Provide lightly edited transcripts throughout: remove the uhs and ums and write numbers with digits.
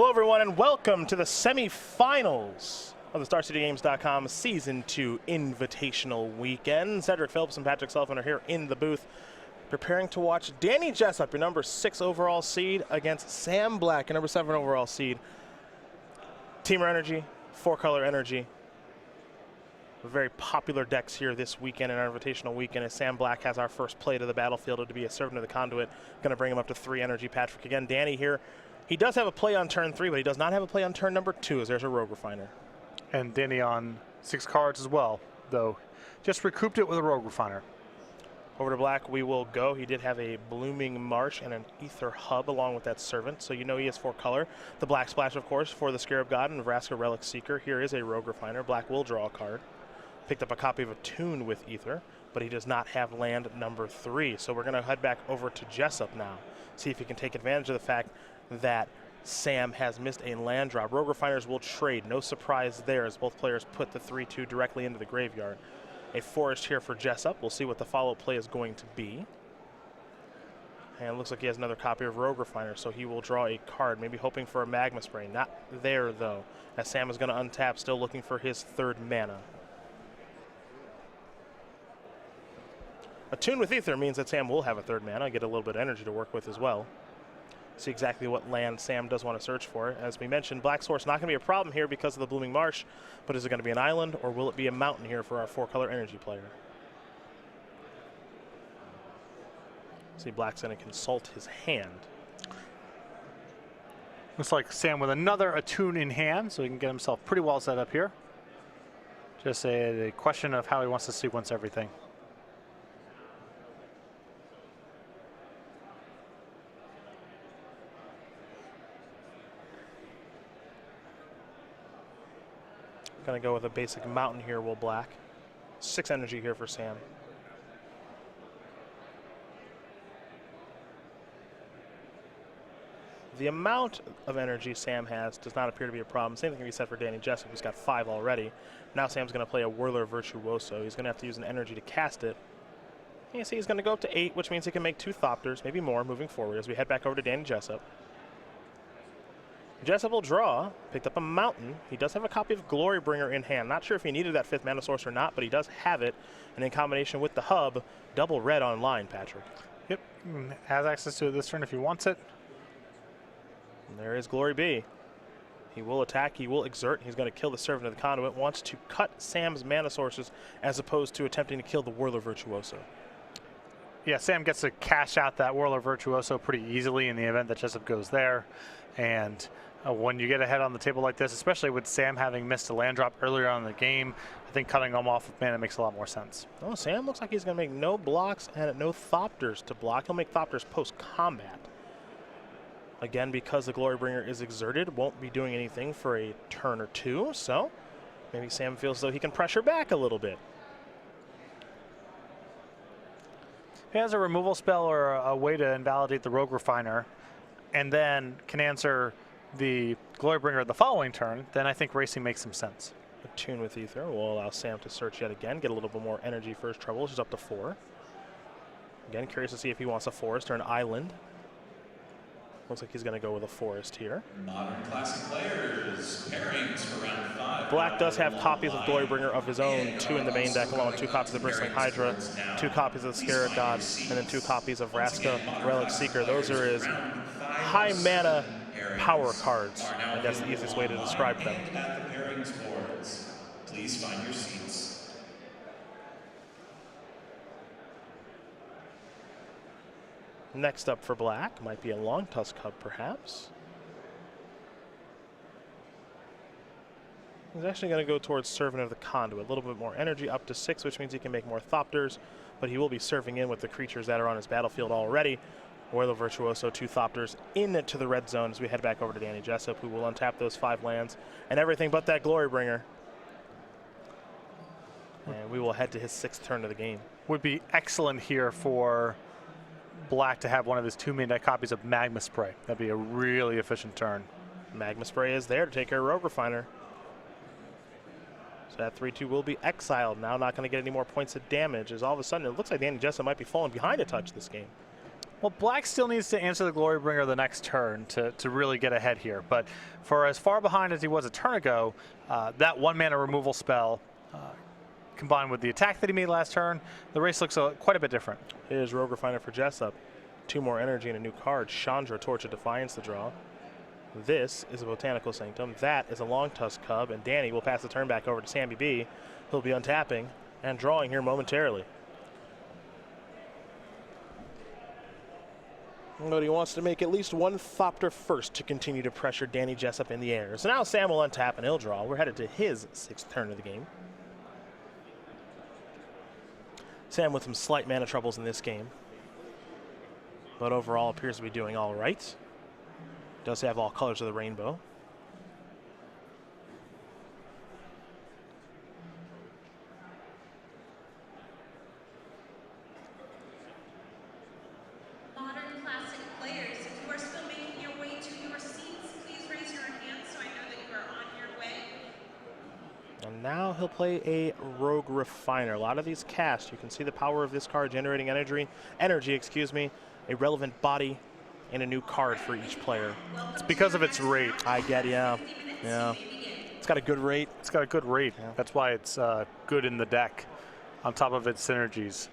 Hello, everyone, and welcome to the semifinals of the StarCityGames.com Season 2 Invitational Weekend. Cedric Phillips and Patrick Sullivan are here in the booth, preparing to watch Danny Jessup, your number 6 overall seed, against Sam Black, your number 7 overall seed. Teamer Energy, 4-color Energy. Very popular decks here this weekend in our Invitational Weekend, as Sam Black has our first play to the battlefield to be a servant of the conduit. Going to bring him up to 3 energy. Patrick, again, Danny here. He does have a play on turn 3, but he does not have a play on turn number 2, as there's a Rogue Refiner. And Danny on 6 cards as well, though just recouped it with a Rogue Refiner. Over to Black we will go. He did have a Blooming Marsh and an Ether Hub along with that Servant, so you know he has 4-color. The Black Splash, of course, for the Scarab God and Vraska Relic Seeker. Here is a Rogue Refiner. Black will draw a card. Picked up a copy of Attune with Ether, but he does not have land number 3. So we're going to head back over to Jessup now, see if he can take advantage of the fact that Sam has missed a land drop. Rogue Refiners will trade. No surprise there, as both players put the 3-2 directly into the graveyard. A forest here for Jessup. We'll see what the follow play is going to be. And it looks like he has another copy of Rogue Refiner, so he will draw a card, maybe hoping for a Magma Spray. Not there, though, as Sam is going to untap, still looking for his 3rd mana. Attune with Ether means that Sam will have a 3rd mana, get a little bit of energy to work with as well. See exactly what land Sam does want to search for. As we mentioned, Black Source not going to be a problem here because of the Blooming Marsh, but is it going to be an island or will it be a mountain here for our 4-color energy player? See, Black's going to consult his hand. Looks like Sam with another Attune in hand, so he can get himself pretty well set up here. Just a question of how he wants to sequence everything. Going to go with a basic mountain here, will Black. 6 energy here for Sam. The amount of energy Sam has does not appear to be a problem. Same thing can be said for Danny Jessup, who's got 5 already. Now Sam's going to play a Whirler Virtuoso. He's going to have to use an energy to cast it. And you see he's going to go up to 8, which means he can make 2 Thopters, maybe more, moving forward as we head back over to Danny Jessup. Jessup will draw, picked up a mountain. He does have a copy of Glorybringer in hand. Not sure if he needed that 5th mana source or not, but he does have it. And in combination with the hub, double red online, Patrick. Yep, has access to it this turn if he wants it. And there is Glory B. He will attack, he will exert. He's going to kill the Servant of the Conduit. Wants to cut Sam's mana sources as opposed to attempting to kill the Whirler Virtuoso. Yeah, Sam gets to cash out that Whirler Virtuoso pretty easily in the event that Jessup goes there. And when you get ahead on the table like this, especially with Sam having missed a land drop earlier on in the game, I think cutting them off with mana makes a lot more sense. Oh, Sam looks like he's going to make no blocks and no Thopters to block. He'll make Thopters post-combat. Again, because the Glorybringer is exerted, won't be doing anything for a turn or 2, so maybe Sam feels as though he can pressure back a little bit. He has a removal spell or a way to invalidate the Rogue Refiner, and then can answer the Glorybringer the following turn, then I think racing makes some sense. Attune with Ether will allow Sam to search yet again, get a little bit more energy for his trouble, which is up to 4. Again, curious to see if he wants a forest or an island. Looks like he's going to go with a forest here. Modern Classic players, pairings for round 5. Black does have copies of Glorybringer of his own, 2 in the main deck, along with 2 copies of Bristling Hydra, 2 copies of the Scarab God, and then 2 copies of Vraska Relic Seeker. Those are his high mana power cards. I guess the easiest way to describe them. At the pairings boards, please find your seats. Next up for Black might be a Long Tusk Hub, perhaps. He's actually going to go towards Servant of the Conduit. A little bit more energy, up to 6, which means he can make more Thopters, but he will be serving in with the creatures that are on his battlefield already. Whirler Virtuoso, 2 Thopters into the red zone as we head back over to Danny Jessup, who will untap those 5 lands and everything but that Glorybringer. And we will head to his 6th turn of the game. Would be excellent here for Black to have one of his 2 main deck copies of Magma Spray. That'd be a really efficient turn. Magma Spray is there to take care of Rogue Refiner. So that 3-2 will be exiled. Now not going to get any more points of damage, as all of a sudden it looks like Danny Jessup might be falling behind a touch this game. Well, Black still needs to answer the Glory Bringer the next turn to really get ahead here. But for as far behind as he was a turn ago, that 1-mana removal spell combined with the attack that he made last turn, the race looks quite a bit different. Here's Rogue Refiner for Jessup. 2 more energy and a new card. Chandra, Torch of Defiance to draw. This is a Botanical Sanctum. That is a Long Tusk Cub. And Danny will pass the turn back over to Sammy B. He'll be untapping and drawing here momentarily. But he wants to make at least 1 Thopter first to continue to pressure Danny Jessup in the air. So now Sam will untap and he'll draw. We're headed to his 6th turn of the game. Sam with some slight mana troubles in this game, but overall appears to be doing all right. Does have all colors of the rainbow. Modern Classic players, if you are still making your way to your seats, please raise your hand so I know that you are on your way. And now he'll play a Rogue Refiner. A lot of these cast, you can see the power of this card generating energy, a relevant body, and a new card for each player. It's because of its rate. I get, yeah. It's got a good rate. It's got a good rate. Yeah. That's why it's good in the deck on top of its synergies.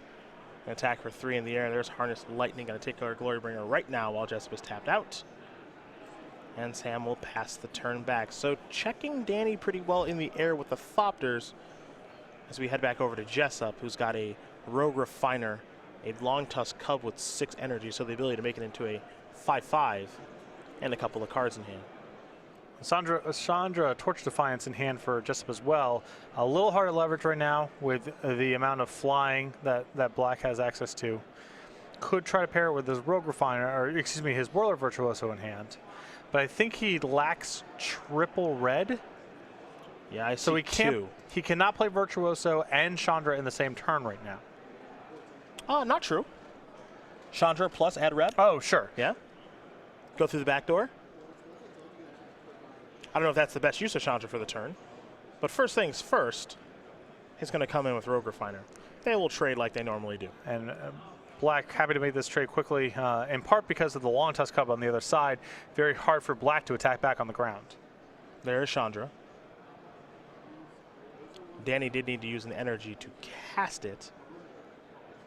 An attack for 3 in the air. There's Harness Lightning, going to take our Glory Bringer right now while Jessup is tapped out. And Sam will pass the turn back. So checking Danny pretty well in the air with the Thopters as we head back over to Jessup, who's got a Rogue Refiner, a Long Tusk Cub with 6 energy, so the ability to make it into a 5/5 and a couple of cards in hand. Chandra, Torch Defiance in hand for Jessup as well. A little hard to leverage right now with the amount of flying that Black has access to. Could try to pair it with his Rogue Refiner, or excuse me, his Whirler Virtuoso in hand. But I think he lacks triple red. Yeah, I see so he can't. 2. He cannot play Virtuoso and Chandra in the same turn right now. Oh, not true. Chandra plus add red. Oh, sure. Yeah. Go through the back door. I don't know if that's the best use of Chandra for the turn. But first things first, he's going to come in with Rogue Refiner. They will trade like they normally do. And Black happy to make this trade quickly, in part because of the Long Tusk Cub on the other side. Very hard for Black to attack back on the ground. There is Chandra. Danny did need to use an energy to cast it.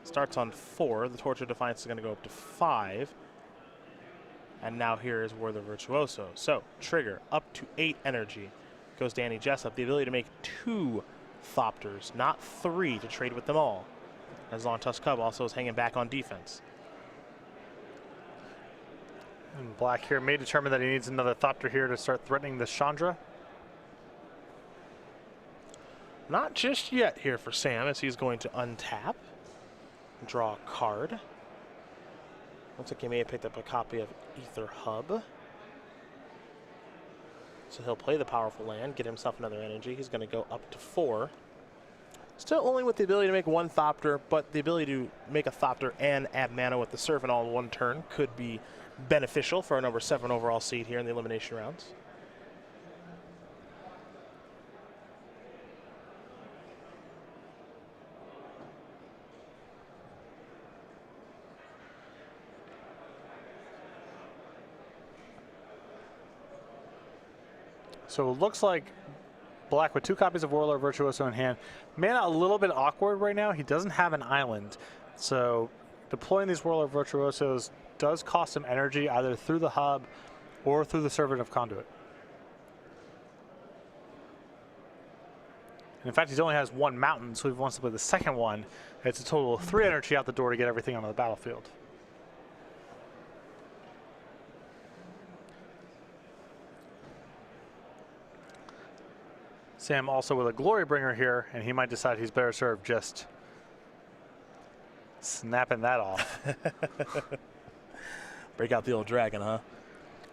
Starts on 4. The Torch of Defiance is going to go up to 5. And now here is Whirler Virtuoso. So, trigger up to 8 energy. Goes Danny Jessup. The ability to make 2 Thopters, not 3 to trade with them all. As Long Tusk Cub also is hanging back on defense. And Black here may determine that he needs another Thopter here to start threatening the Chandra. Not just yet here for Sam, as he's going to untap. Draw a card. Looks like he may have picked up a copy of Ether Hub. So he'll play the powerful land, get himself another energy. He's going to go up to 4. Still only with the ability to make 1 Thopter, but the ability to make a Thopter and add mana with the Servant all in 1 turn could be beneficial for a number 7 overall seed here in the elimination rounds. So it looks like Black with 2 copies of Whirler Virtuoso in hand. Mana a little bit awkward right now. He doesn't have an island. So deploying these Whirler Virtuosos does cost him energy either through the hub or through the Servant of Conduit. And in fact, he only has 1 mountain, so if he wants to play the second one, it's a total of 3 energy out the door to get everything onto the battlefield. Sam also with a Glory Bringer here, and he might decide he's better served just snapping that off. Break out the old dragon, huh?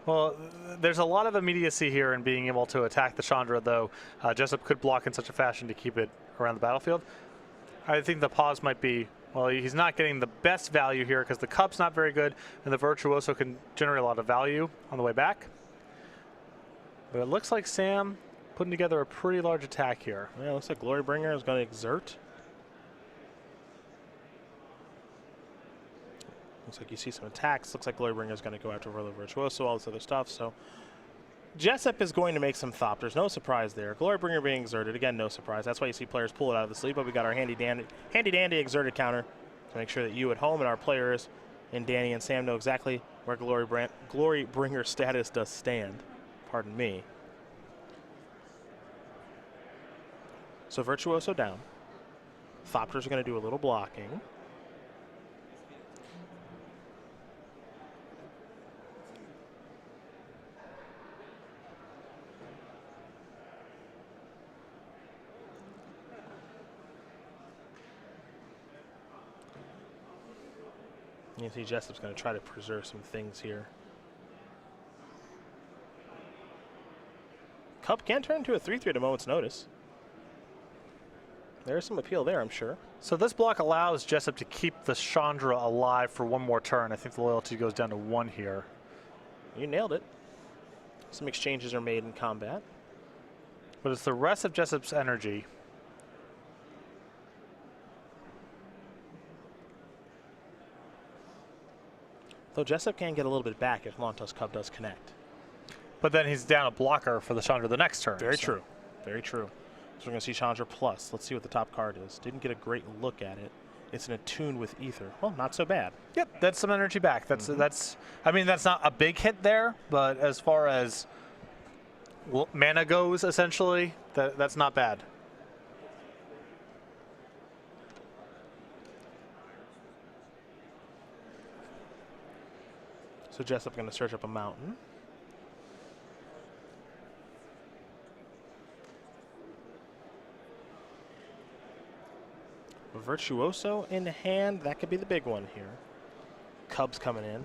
Well, there's a lot of immediacy here in being able to attack the Chandra, though. Jessup could block in such a fashion to keep it around the battlefield. I think the pause might be, well, he's not getting the best value here because the Cub's not very good, and the Virtuoso can generate a lot of value on the way back. But it looks like Sam putting together a pretty large attack here. Yeah, looks like Glory Bringer is going to exert. Looks like you see some attacks. Looks like Glorybringer is going to go after Whirler Virtuoso, all this other stuff. So Jessup is going to make some Thopters. No surprise there. Glorybringer being exerted. Again, no surprise. That's why you see players pull it out of the sleeve. But we got our handy dandy exerted counter to make sure that you at home and our players and Danny and Sam know exactly where Glorybringer status does stand. Pardon me. So Virtuoso down. Thopters are going to do a little blocking. You see Jessup's going to try to preserve some things here. Cub can turn into a 3-3 at a moment's notice. There's some appeal there, I'm sure. So this block allows Jessup to keep the Chandra alive for one more turn. I think the loyalty goes down to 1 here. You nailed it. Some exchanges are made in combat. But it's the rest of Jessup's energy. Though Jessup can get a little bit back if Lontos Cub does connect. But then he's down a blocker for the Chandra the next turn. Very true. Very true. So we're going to see Chandra Plus. Let's see what the top card is. Didn't get a great look at it. It's an attune with Ether. Well, not so bad. Yep, that's some energy back. That's. I mean, that's not a big hit there, but as far as mana goes, essentially, that's not bad. So Jessup going to search up a mountain. Virtuoso in hand, that could be the big one here. Cubs coming in.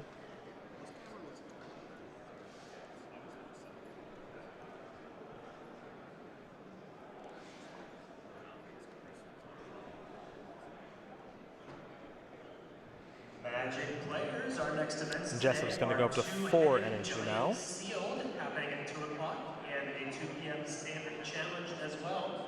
Magic players, our next event. Jessup's going to go up to 4 energy now. Sealed, happening at 2 o'clock, and a 2 p.m. standard challenge as well.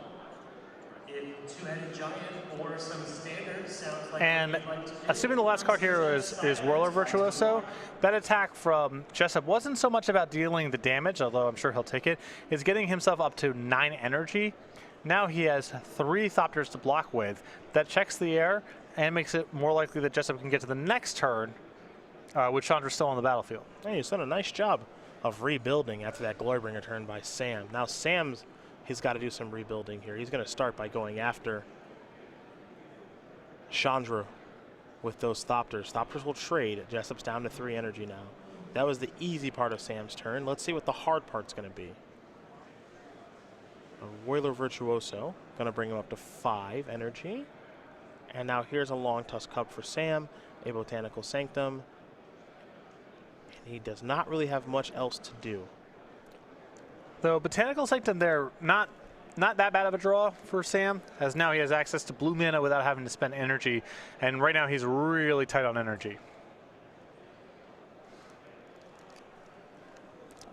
If two-headed giant or some standard sounds like. And assuming the last card here is Whirler Virtuoso, that attack from Jessup wasn't so much about dealing the damage, although I'm sure he'll take it. It's getting himself up to 9 energy. Now he has 3 Thopters to block with. That checks the air and makes it more likely that Jessup can get to the next turn with Chandra still on the battlefield. Hey, he's done a nice job of rebuilding after that Glorybringer turn by Sam. Now he's got to do some rebuilding here. He's going to start by going after Chandra with those Thopters. Thopters will trade. Jessup's down to 3 energy now. That was the easy part of Sam's turn. Let's see what the hard part's going to be. A Whirler Virtuoso, going to bring him up to 5 energy. And now here's a Long Tusk Cub for Sam, a Botanical Sanctum. And he does not really have much else to do. Though Botanical Sanctum there, not that bad of a draw for Sam, as now he has access to blue mana without having to spend energy. And right now he's really tight on energy.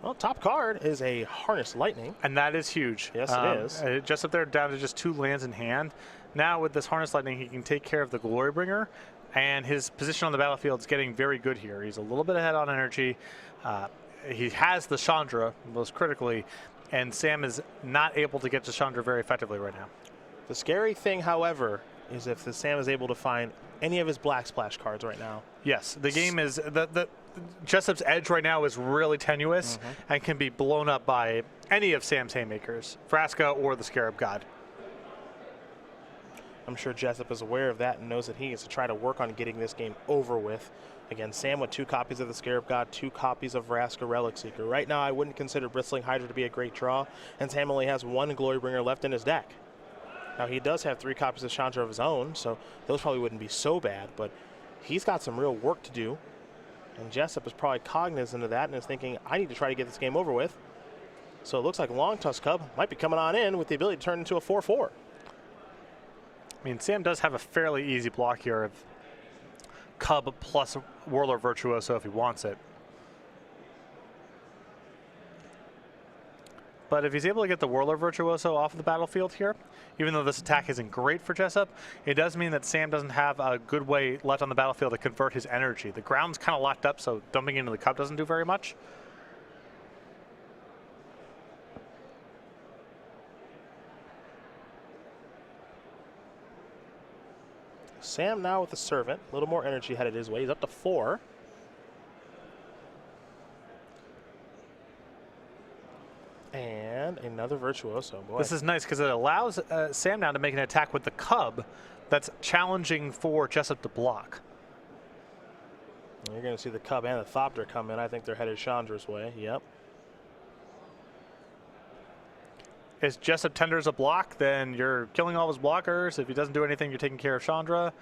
Well, top card is a Harness Lightning. And that is huge. Yes, it is. Just up there down to just 2 lands in hand. Now with this Harness Lightning, he can take care of the Glorybringer, and his position on the battlefield is getting very good here. He's a little bit ahead on energy. He has the Chandra, most critically, and Sam is not able to get to Chandra very effectively right now. The scary thing, however, is if the Sam is able to find any of his Black Splash cards right now. Yes, the game is the Jessup's edge right now is really tenuous and can be blown up by any of Sam's haymakers, Vraska or the Scarab God. I'm sure Jessup is aware of that and knows that he needs to try to work on getting this game over with. Again, Sam with 2 copies of the Scarab God, 2 copies of Vraska Relic Seeker. Right now, I wouldn't consider Bristling Hydra to be a great draw, and Sam only has 1 Glorybringer left in his deck. Now, he does have 3 copies of Chandra of his own, so those probably wouldn't be so bad, but he's got some real work to do, and Jessup is probably cognizant of that and is thinking, I need to try to get this game over with. So it looks like Long Tusk Cub might be coming on in with the ability to turn into a 4-4. I mean, Sam does have a fairly easy block here of Cub plus Whirler Virtuoso if he wants it. but if he's able to get the Whirler Virtuoso off the battlefield here, even though this attack isn't great for Jessup, it does mean that Sam doesn't have a good way left on the battlefield to convert his energy. The ground's kind of locked up, so dumping into the cup doesn't do very much. Sam now with the servant, a little more energy headed his way. He's up to 4. And another Virtuoso. Boy. This is nice because it allows Sam now to make an attack with the cub that's challenging for Jessup to block. You're going to see the Cub and the Thopter come in. I think they're headed Chandra's way. Yep. If Jessup tenders a block, then you're killing all his blockers. If he doesn't do anything, you're taking care of Chandra.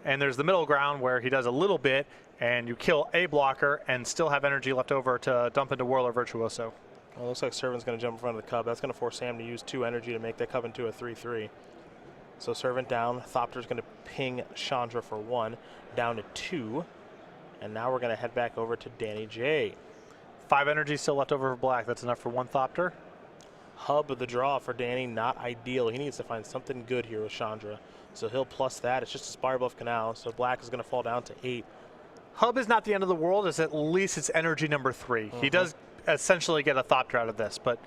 And there's the middle ground where he does a little bit, and you kill a blocker and still have energy left over to dump into Whirler Virtuoso. Well, it looks like Servant's going to jump in front of the Cub. That's going to force Sam to use 2 energy to make that Cub into a 3-3. So Servant down. Thopter's going to ping Chandra for 1, down to 2. And now we're going to head back over to Danny J. 5 energy still left over for black. That's enough for 1 Thopter. Hub of the draw for Danny, not ideal. He needs to find something good here with Chandra. So he'll plus that. It's just a Spire Bluff Canal, so black is going to fall down to 8. Hub is not the end of the world. It's at least it's energy number 3. He does essentially get a Thopter out of this, but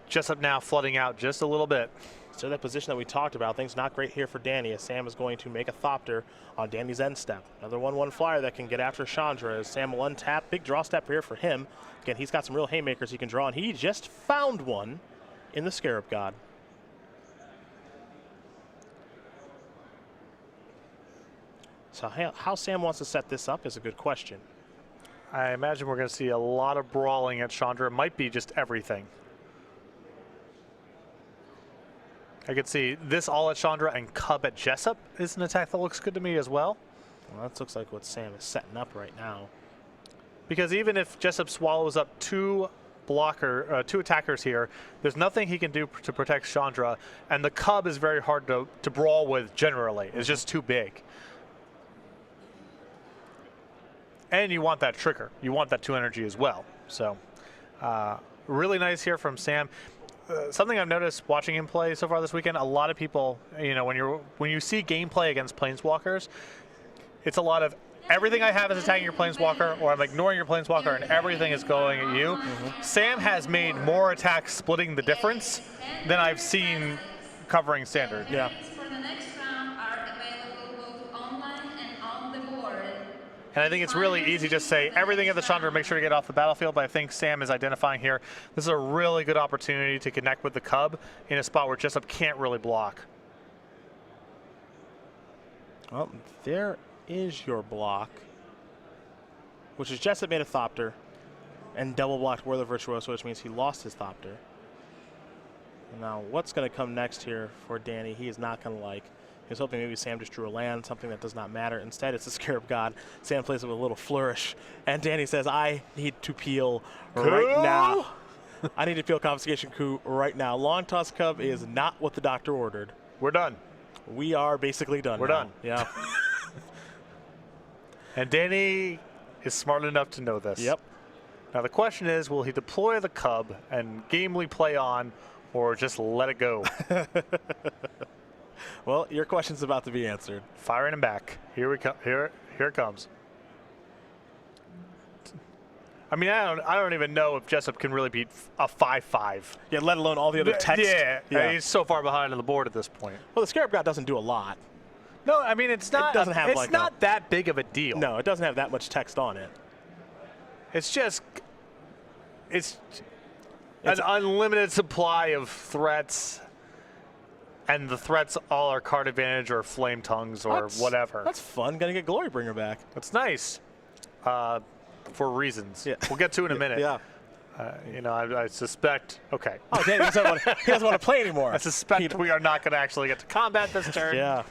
Jessup now flooding out just a little bit. So that position that we talked about, things not great here for Danny, as Sam is going to make a Thopter on Danny's end step. Another 1-1 flyer that can get after Chandra as Sam will untap. Big draw step here for him. Again, he's got some real haymakers he can draw, and he just found one in the Scarab God. So how Sam wants to set this up is a good question. I imagine we're going to see a lot of brawling at Chandra. It might be just everything. I could see this all at Chandra and Cub at Jessup is an attack that looks good to me as well. Well, that looks like what Sam is setting up right now. Because even if Jessup swallows up 2 attackers here, there's nothing he can do to protect Chandra, and the Cub is very hard to brawl with generally. It's just too big. And you want that trigger. You want that 2 energy as well. So really nice here from Sam. Something I've noticed watching him play so far this weekend, a lot of people, you know, when you see gameplay against Planeswalkers, it's a lot of everything I have is attacking your Planeswalker, or I'm ignoring your Planeswalker and everything is going at you. Sam has made more attacks splitting the difference than I've seen covering Standard. Yeah. For the next round are available both online and on the board. And I think it's really easy to say everything at the Chandra, make sure to get off the battlefield, but I think Sam is identifying here. This is a really good opportunity to connect with the Cub in a spot where Jessup can't really block. Well, there is your block, which is Jessup made a Thopter and double blocked Whirler Virtuoso, which means he lost his Thopter. Now, what's going to come next here for Danny, he is not going to like. He was hoping maybe Sam just drew a land, something that does not matter. Instead, it's the Scarab God. Sam plays it with a little flourish, and Danny says, I need to peel right now. I need to peel Confiscation Coup right now. Long Toss Cub is not what the doctor ordered. We're done. We are basically done. We're done. Yeah. And Danny is smart enough to know this. Yep. Now the question is, will he deploy the Cub and gamely play on, or just let it go? Well, your question's about to be answered. Firing him back. Here we come. Here it comes. I mean, I don't even know if Jessup can really beat a 5-5. Yeah, let alone all the other text. Yeah. He's so far behind on the board at this point. Well, the Scarab God doesn't do a lot. No, I mean it's not. It doesn't have it's not that big of a deal. No, it doesn't have that much text on it. It's just it's an unlimited supply of threats, and the threats all are card advantage or flame tongues or whatever. That's fun. Gonna get Glorybringer back. That's nice, for reasons. Yeah. We'll get to in a minute. Yeah. You know, I suspect. Okay. Oh, Dan, he doesn't want to play anymore. I suspect we are not going to actually get to combat this turn. Yeah.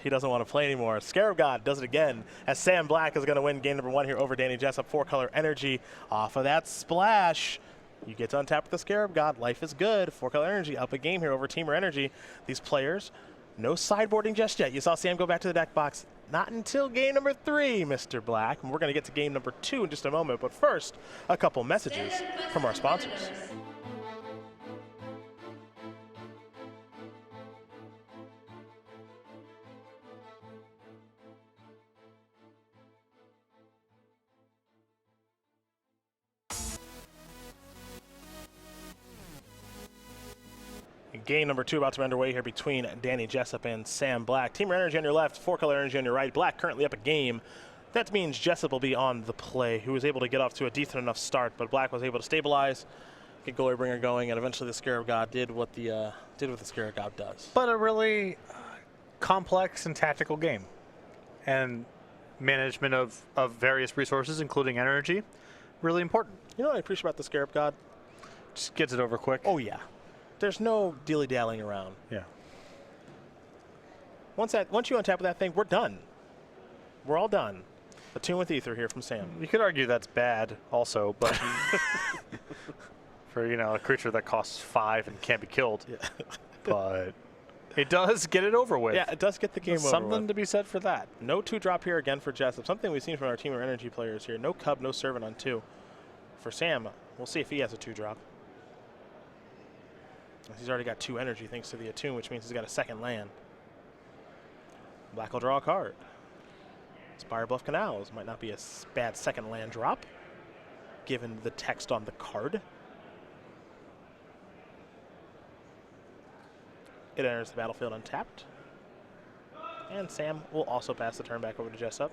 He doesn't want to play anymore. Scarab God does it again as Sam Black is going to win game number 1 here over Danny Jessup. 4-color energy off of that splash. You get to untap with the Scarab God. Life is good. 4-color energy up a game here over Teamer Energy. These players, no sideboarding just yet. You saw Sam go back to the deck box. Not until game number 3, Mr. Black. And we're going to get to game number 2 in just a moment. But first, a couple messages from our sponsors. Game number 2 about to be underway here between Danny Jessup and Sam Black. Team Energy on your left, 4-color Energy on your right. Black currently up a game. That means Jessup will be on the play, who was able to get off to a decent enough start, but Black was able to stabilize, get Glorybringer going, and eventually the Scarab God did what the Scarab God does. But a really complex and tactical game. And management of various resources, including energy, really important. You know what I appreciate about the Scarab God? Just gets it over quick. Oh, yeah. There's no dilly-dallying around. Yeah. Once you untap with that thing, we're done. We're all done. A tune with Ether here from Sam. You could argue that's bad also, but for, a creature that costs 5 and can't be killed. Yeah. But it does get it over with. Yeah, it does get the game over Something with. to be said for that. No 2-drop here again for Jessup. Something we've seen from our Team of Energy players here. No Cub, no Servant on 2. For Sam, we'll see if he has a 2-drop. He's already got 2 energy thanks to the Attune, which means he's got a second land. Black will draw a card. Spire Bluff Canals might not be a bad second land drop, given the text on the card. It enters the battlefield untapped. And Sam will also pass the turn back over to Jessup.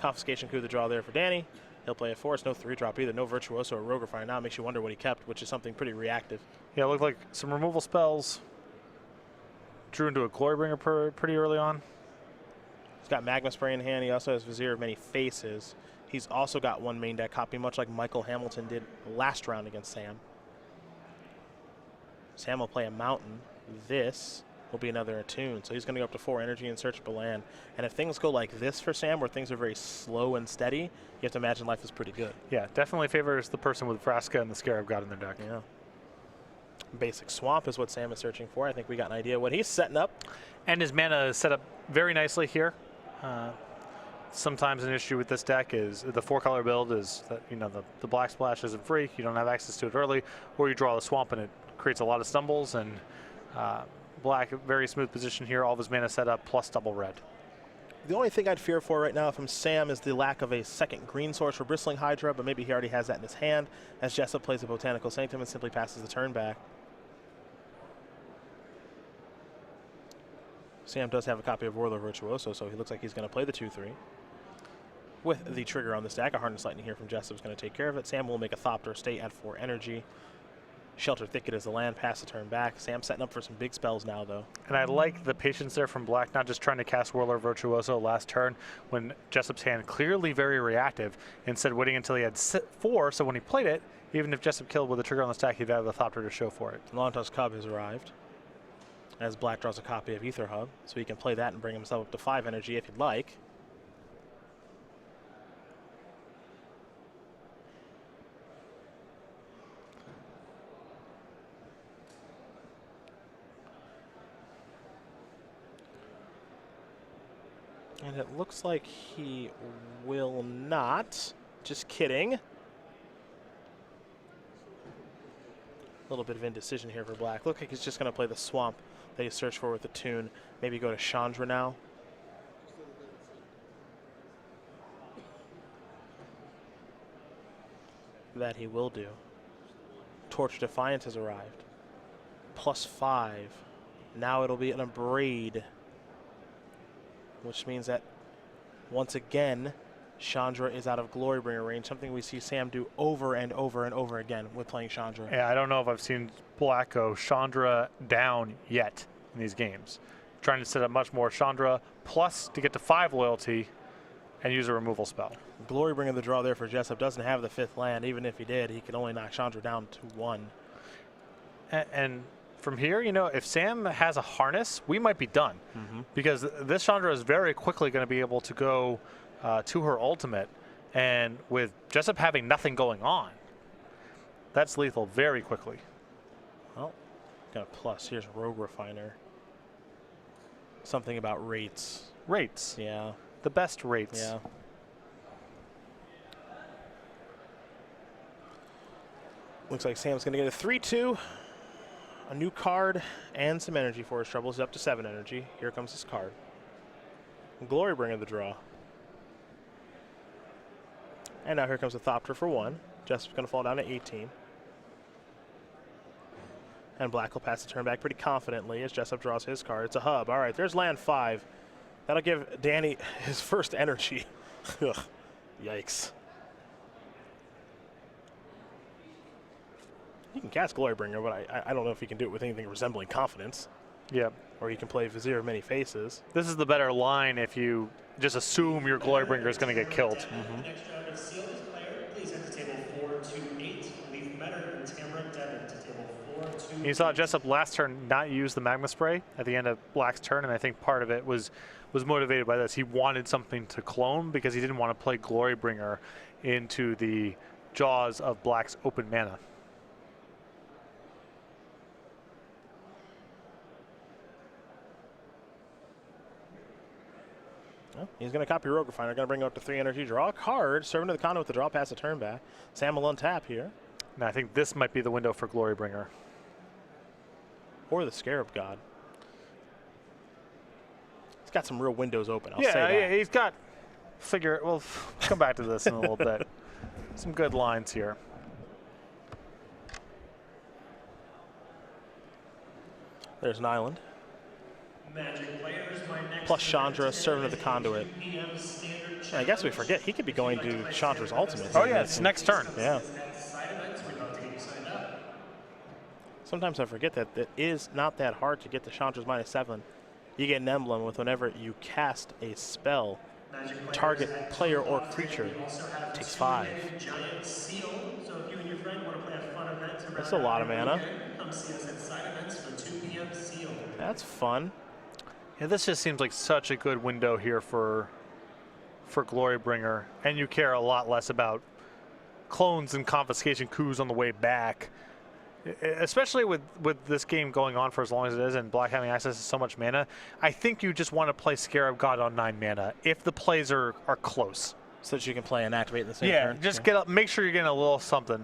Confiscation coup the draw there for Danny. He'll play a forest, no 3-drop either, no Virtuoso or Rogue Refiner. Now it makes you wonder what he kept, which is something pretty reactive. Yeah, it looked like some removal spells. Drew into a Glorybringer pretty early on. He's got Magma Spray in hand. He also has Vizier of Many Faces. He's also got 1 main deck copy, much like Michael Hamilton did last round against Sam. Sam will play a Mountain. This will be another Attune. So he's going to go up to 4 energy in search of a land. And if things go like this for Sam, where things are very slow and steady, you have to imagine life is pretty good. Yeah, definitely favors the person with Vraska and the Scarab God in their deck. Yeah. Basic Swamp is what Sam is searching for. I think we got an idea what he's setting up. And his mana is set up very nicely here. Sometimes an issue with this deck is the 4-color build is that, the Black Splash isn't free. You don't have access to it early, or you draw the Swamp and it creates a lot of stumbles. And Black, very smooth position here. All of his mana set up plus double red. The only thing I'd fear for right now from Sam is the lack of a second green source for Bristling Hydra, but maybe he already has that in his hand as Jessup plays a Botanical Sanctum and simply passes the turn back. Sam does have a copy of Warlord Virtuoso, so he looks like he's going to play the 2-3. With the trigger on the stack, a Harness Lightning here from Jessup is going to take care of it. Sam will make a Thopter, stay at 4 energy. Shelter Thicket is the land, pass the turn back. Sam setting up for some big spells now, though. And I like the patience there from Black, not just trying to cast Warlord Virtuoso last turn when Jessup's hand clearly very reactive, instead waiting until he had 4, so when he played it, even if Jessup killed with a trigger on the stack, he'd have the Thopter to show for it. Lontos Cub has arrived as Black draws a copy of Ether Hub, so he can play that and bring himself up to 5 energy if he'd like. And it looks like he will not. Just kidding. A little bit of indecision here for Black. Look like he's just going to play the Swamp that he searched for with the Attune. Maybe go to Chandra now. That he will do. Torch Defiance has arrived. +5. Now it'll be an Abrade, which means that once again, Chandra is out of Glorybringer range, something we see Sam do over and over and over again with playing Chandra. Yeah, I don't know if I've seen Black go Chandra down yet in these games. Trying to set up much more Chandra plus to get to 5 loyalty and use a removal spell. Glorybringer the draw there for Jessup doesn't have the 5th land. Even if he did, he could only knock Chandra down to 1. And from here, if Sam has a Harness, we might be done. Because this Chandra is very quickly going to be able to go to her ultimate. And with Jessup having nothing going on, that's lethal very quickly. Well, got a plus. Here's Rogue Refiner. Something about rates. Rates. Yeah. The best rates. Yeah. Looks like Sam's going to get a 3-2. A new card and some energy for his troubles. He's up to 7 energy. Here comes his card. Glorybringer the draw. And now here comes a Thopter for 1. Jessup's going to fall down to 18. And black will pass the turn back pretty confidently as Jessup draws his card. It's a hub. All right, there's land 5. That'll give Danny his first energy. Ugh, yikes. He can cast Glorybringer, but I don't know if he can do it with anything resembling confidence. Yep. Or he can play Vizier of Many Faces. This is the better line if you just assume your Glorybringer is going to get killed. Next round of Seal this player. Please head to table 428. Leaf Metter and Tamara Devon to table 428. You saw Jessup last turn not use the Magma Spray at the end of black's turn, and I think part of it was motivated by this. He wanted something to clone because he didn't want to play Glorybringer into the jaws of black's open mana. Well, he's going to copy Rogue Refiner. Going to bring out the 3 energy, draw a card, serve into the conduit with the draw, pass the turn back. Sam will untap here. And I think this might be the window for Glorybringer. Or the Scarab God. He's got some real windows open, I'll Yeah, say that. yeah, he's got, we'll come back to this in a little bit. Some good lines here. There's an island. Magic players, my next Plus Chandra, event serving to the today conduit. is 2 PM standard I guess we challenge. forget, he could be going to Chandra's ultimate. Oh yeah, it's next turn. Yeah. At side events, we're about to get you signed up. Sometimes I forget that it is not that hard to get to Chandra's -7. You get an emblem with whenever you cast a spell, Magic players target at player 2 or o'clock today, creature we also have takes 2 5. Giant Seal. So if you and your friend want to play a fun event to That's round a lot out of your mana. weekend, come see us at side events for 2 PM Seal. That's fun. Yeah, this just seems like such a good window here for Glorybringer, and you care a lot less about clones and confiscation coups on the way back, especially with this game going on for as long as it is and black having access to so much mana. I think you just want to play Scarab God on 9 mana if the plays are close. So that you can play and activate in the same Yeah, turn. just get up, make sure you're getting a little something.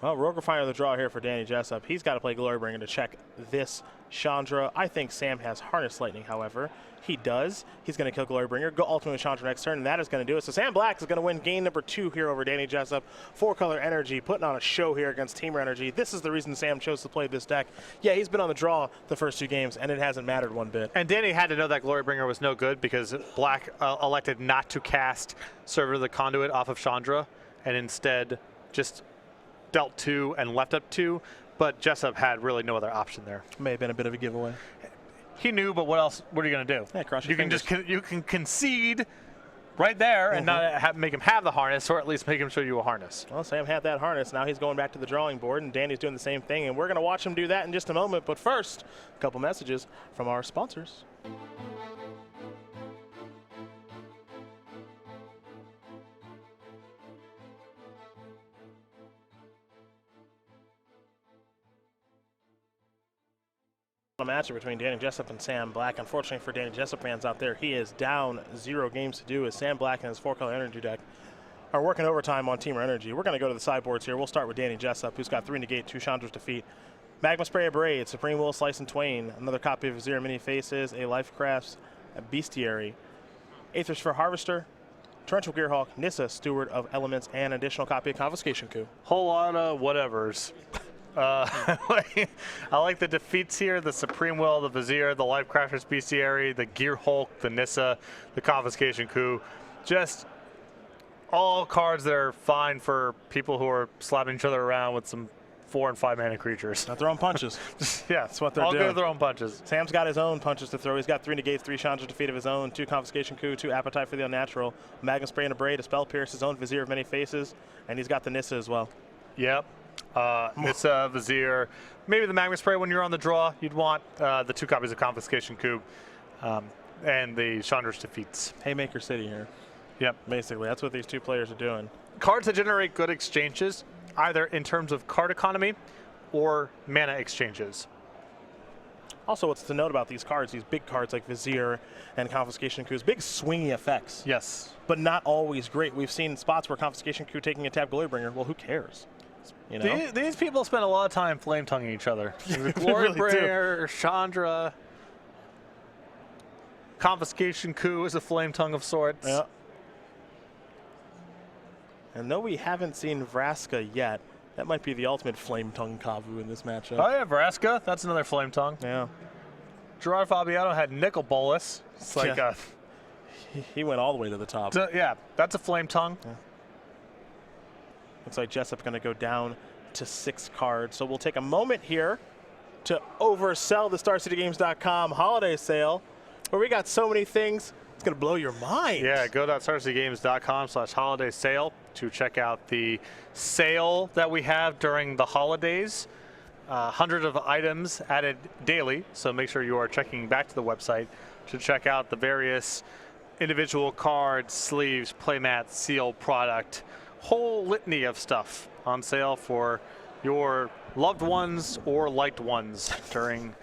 Well, Rogue Refiner the draw here for Danny Jessup. He's got to play Glorybringer to check this Chandra. I think Sam has Harness Lightning, however. He does. He's going to kill Glorybringer, go ultimate with Chandra next turn, and that is going to do it. So Sam Black is going to win game number 2 here over Danny Jessup. 4-color Energy, putting on a show here against Teamer Energy. This is the reason Sam chose to play this deck. Yeah, he's been on the draw the first 2 games, and it hasn't mattered one bit. And Danny had to know that Glorybringer was no good because black elected not to cast Server of the Conduit off of Chandra, and instead just dealt 2 and left up 2, but Jessup had really no other option there. May have been a bit of a giveaway. He knew, but what else? What are you going to do? Yeah, cross your you can fingers. just you can concede right there and not make him have the harness, or at least make him show you a harness. Well, Sam had that harness. Now he's going back to the drawing board, and Danny's doing the same thing, and we're going to watch him do that in just a moment. But first, a couple messages from our sponsors. A matchup between Danny Jessup and Sam Black. Unfortunately for Danny Jessup fans out there, he is down 0 games to do as Sam Black and his 4-color Energy deck are working overtime on Teamer Energy. We're going to go to the sideboards here. We'll start with Danny Jessup, who's got 3 negate, 2 Chandra's defeat. Magma Spray Abrade, Supreme Will, Slice and Twain, another copy of Vizier Many Faces, a Lifecraft's Bestiary, Aether Sphere Harvester, Torrential Gearhawk, Nissa, Steward of Elements, and an additional copy of Confiscation Coup. Whole lot of whatevers. I like the defeats here: the Supreme Will, the Vizier, the Lifecrafter's Bestiary, the Gear Hulk, the Nissa, the Confiscation Coup. Just all cards that are fine for people who are slapping each other around with some 4 and 5 mana creatures. Not throwing punches. Yeah, That's what they're all doing. good their own punches. Sam's got his own punches to throw. He's got 3 negates, 3 Chandra's defeat of his own, 2 Confiscation Coup, 2 Appetite for the Unnatural, Magma Spray and Abrade, a Spell Pierce, his own Vizier of Many Faces, and he's got the Nissa as well. Yep. Nissa, Vizier, maybe the Magma Spray when you're on the draw. You'd want the 2 copies of Confiscation Coup and the Chandra's defeats. Haymaker City here. Yep. Basically, that's what these 2 players are doing. Cards that generate good exchanges, either in terms of card economy or mana exchanges. Also, what's to note about these cards, these big cards like Vizier and Confiscation Coups, big swingy effects, Yes. but not always great. We've seen spots where Confiscation Coup taking a tap Glorybringer. Well, who cares? You know? These people spend a lot of time flame tonguing each other. really Glorybringer, Chandra, Confiscation Coup is a flame tongue of sorts. Yeah. And though we haven't seen Vraska yet, That might be the ultimate flame tongue Kavu in this matchup. Oh yeah, Vraska. That's another flame tongue. Yeah. Gerard Fabiano had nickel bolus. It's like Yeah. He went all the way to the top. yeah, that's a flame tongue. Yeah. Looks like Jessup going to go down to 6 cards. So we'll take a moment here to oversell the StarCityGames.com holiday sale, where we got so many things. It's going to blow your mind. Yeah, go to StarCityGames.com/holiday sale to check out the sale that we have during the holidays. Hundreds of items added daily, so make sure you are checking back to the website to check out the various individual cards, sleeves, playmats, seal product, whole litany of stuff on sale for your loved ones or liked ones during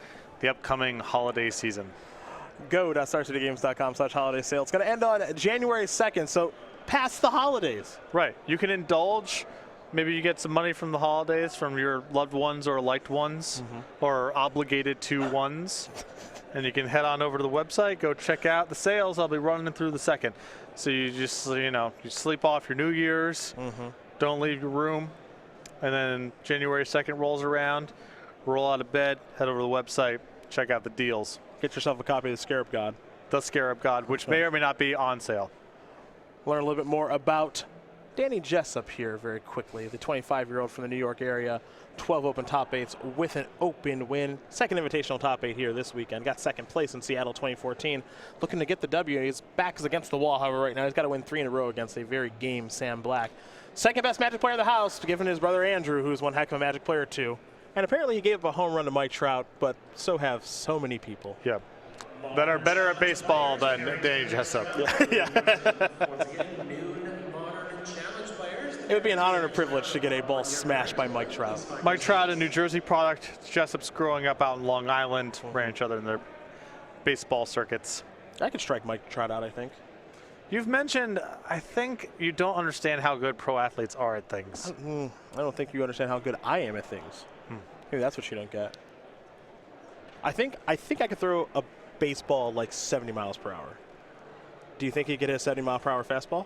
the upcoming holiday season. Go to StarCityGames.com/holiday sale. It's going to end on January 2nd, so past the holidays. Right. You can indulge. Maybe you get some money from the holidays from your loved ones or liked ones or obligated to ones. And you can head on over to the website, go check out the sales. I'll be running through the 2nd. So you just, you sleep off your New Year's, don't leave your room. And then January 2nd rolls around, roll out of bed, head over to the website, check out the deals. Get yourself a copy of the Scarab God. The Scarab God, which may or may not be on sale. Learn a little bit more about Danny Jessup here very quickly, the 25-year-old from the New York area, 12 open top 8s with an open win. Second invitational top 8 here this weekend. Got second place in Seattle 2014. Looking to get the W. His back is against the wall, however, right now. He's got to win 3 in a row against a very game Sam Black. Second best Magic player of the house, given his brother Andrew, who's one heck of a Magic player too. And apparently he gave up a home run to Mike Trout, but so have so many people. Yeah. That are better at baseball than Danny Jessup. Yeah. Once again, noon modern challenge players. It would be an honor and a privilege to get a ball smashed by Mike Trout. Mike Trout, a New Jersey product. Jessup's growing up out in Long Island, ran each other in their baseball circuits. I could strike Mike Trout out, I think. You've mentioned, I think you don't understand how good pro athletes are at things. I don't think you understand how good I am at things. Maybe that's what you don't get. I think I could throw a baseball like 70 miles per hour. Do you think he could hit a 70-mile-per-hour fastball?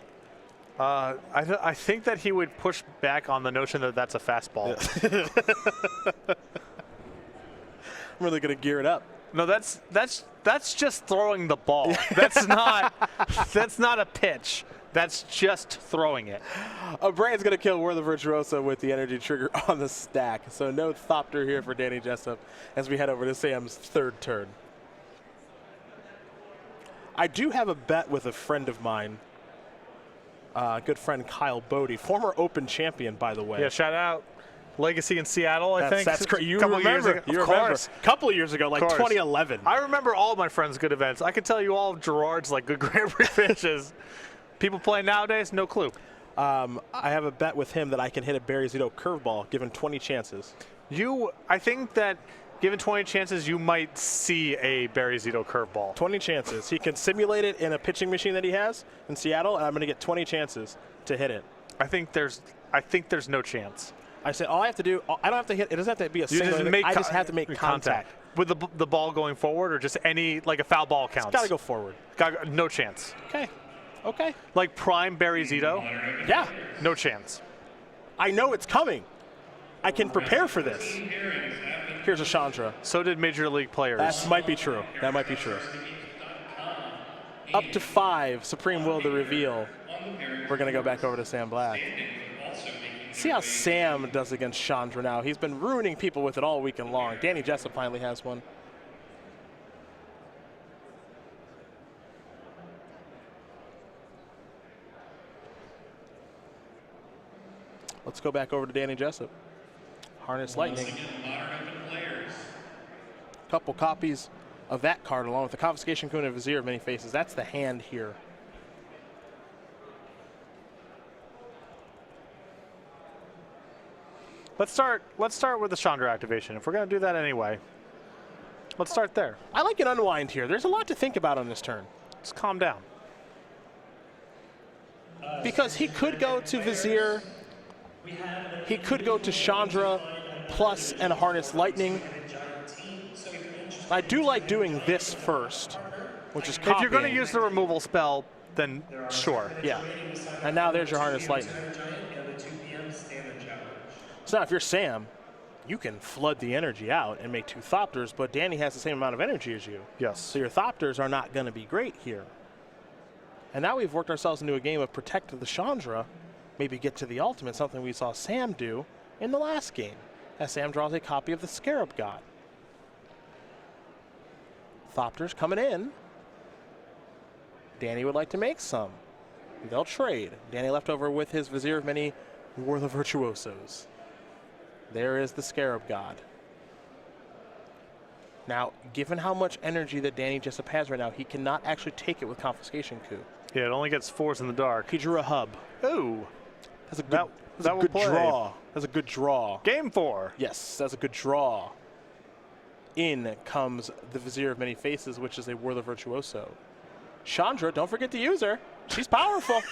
I think that he would push back on the notion that that's a fastball. I'm really going to gear it up. No, that's just throwing the ball. That's not a pitch. That's just throwing it. O'Brien's going to kill We're the Virtuoso with the energy trigger on the stack. So no Thopter here for Danny Jessup as we head over to Sam's third turn. I do have a bet with a friend of mine, good friend Kyle Bodie, former Open champion, by the way. Yeah, shout out. Legacy in Seattle, I think. That's great. You Couple remember. years ago. You Of remember. course. A couple of years ago, like 2011. I remember all my friends' good events. I could tell you all of Gerard's like good Grand Prix finishes. People playing nowadays, no clue. I have a bet with him that I can hit a Barry Zito curveball given 20 chances. I think that given 20 chances, you might see a Barry Zito curveball. 20 chances. He can simulate it in a pitching machine that he has in Seattle, and I'm going to get 20 chances to hit it. I think there's no chance. I said all I have to do. I don't have to hit. It doesn't have to be a You single. just I just have to make contact. With the ball going forward, or just any like a foul ball counts. It's got to go forward. No chance. Okay. Okay. Like prime Barry Zito. Yeah. No chance. I know it's coming. I can prepare for this. Here's a Chandra. So did Major League players. That might be true. That might be true. Up to 5. Supreme Will the reveal. We're going to go back over to Sam Black. See how Sam does against Chandra now. He's been ruining people with it all weekend long. Danny Jessup finally has one. Let's go back over to Danny Jessup. Harness Lightning. Couple copies of that card along with the Confiscation Kun and Vizier of Many Faces. That's the hand here. Let's start with the Chandra activation. If we're going to do that anyway, let's start there. I like an unwind here. There's a lot to think about on this turn. Just calm down. Because he could go to Vizier. He could go to Chandra plus and Harness Lightning. I do like doing this first, which is copying. If you're going to use the removal spell, then sure. Yeah. And now there's your Harness Lightning. So now if you're Sam, you can flood the energy out and make 2 Thopters, but Danny has the same amount of energy as you. Yes. So your Thopters are not going to be great here. And now we've worked ourselves into a game of Protect the Chandra, maybe get to the ultimate, something we saw Sam do in the last game, as Sam draws a copy of the Scarab God. Thopters coming in. Danny would like to make some. They'll trade. Danny left over with his Vizier of Many War the Virtuosos. There is the Scarab God. Now, given how much energy that Danny Jessup has right now, he cannot actually take it with Confiscation Coup. Yeah, it only gets 4s in the dark. He drew a hub. Ooh. That's a good, that will play. draw. That's a good draw. Game 4. Yes, that's a good draw. In comes the Vizier of Many Faces, which is a War the Virtuoso. Chandra, don't forget to use her. She's powerful.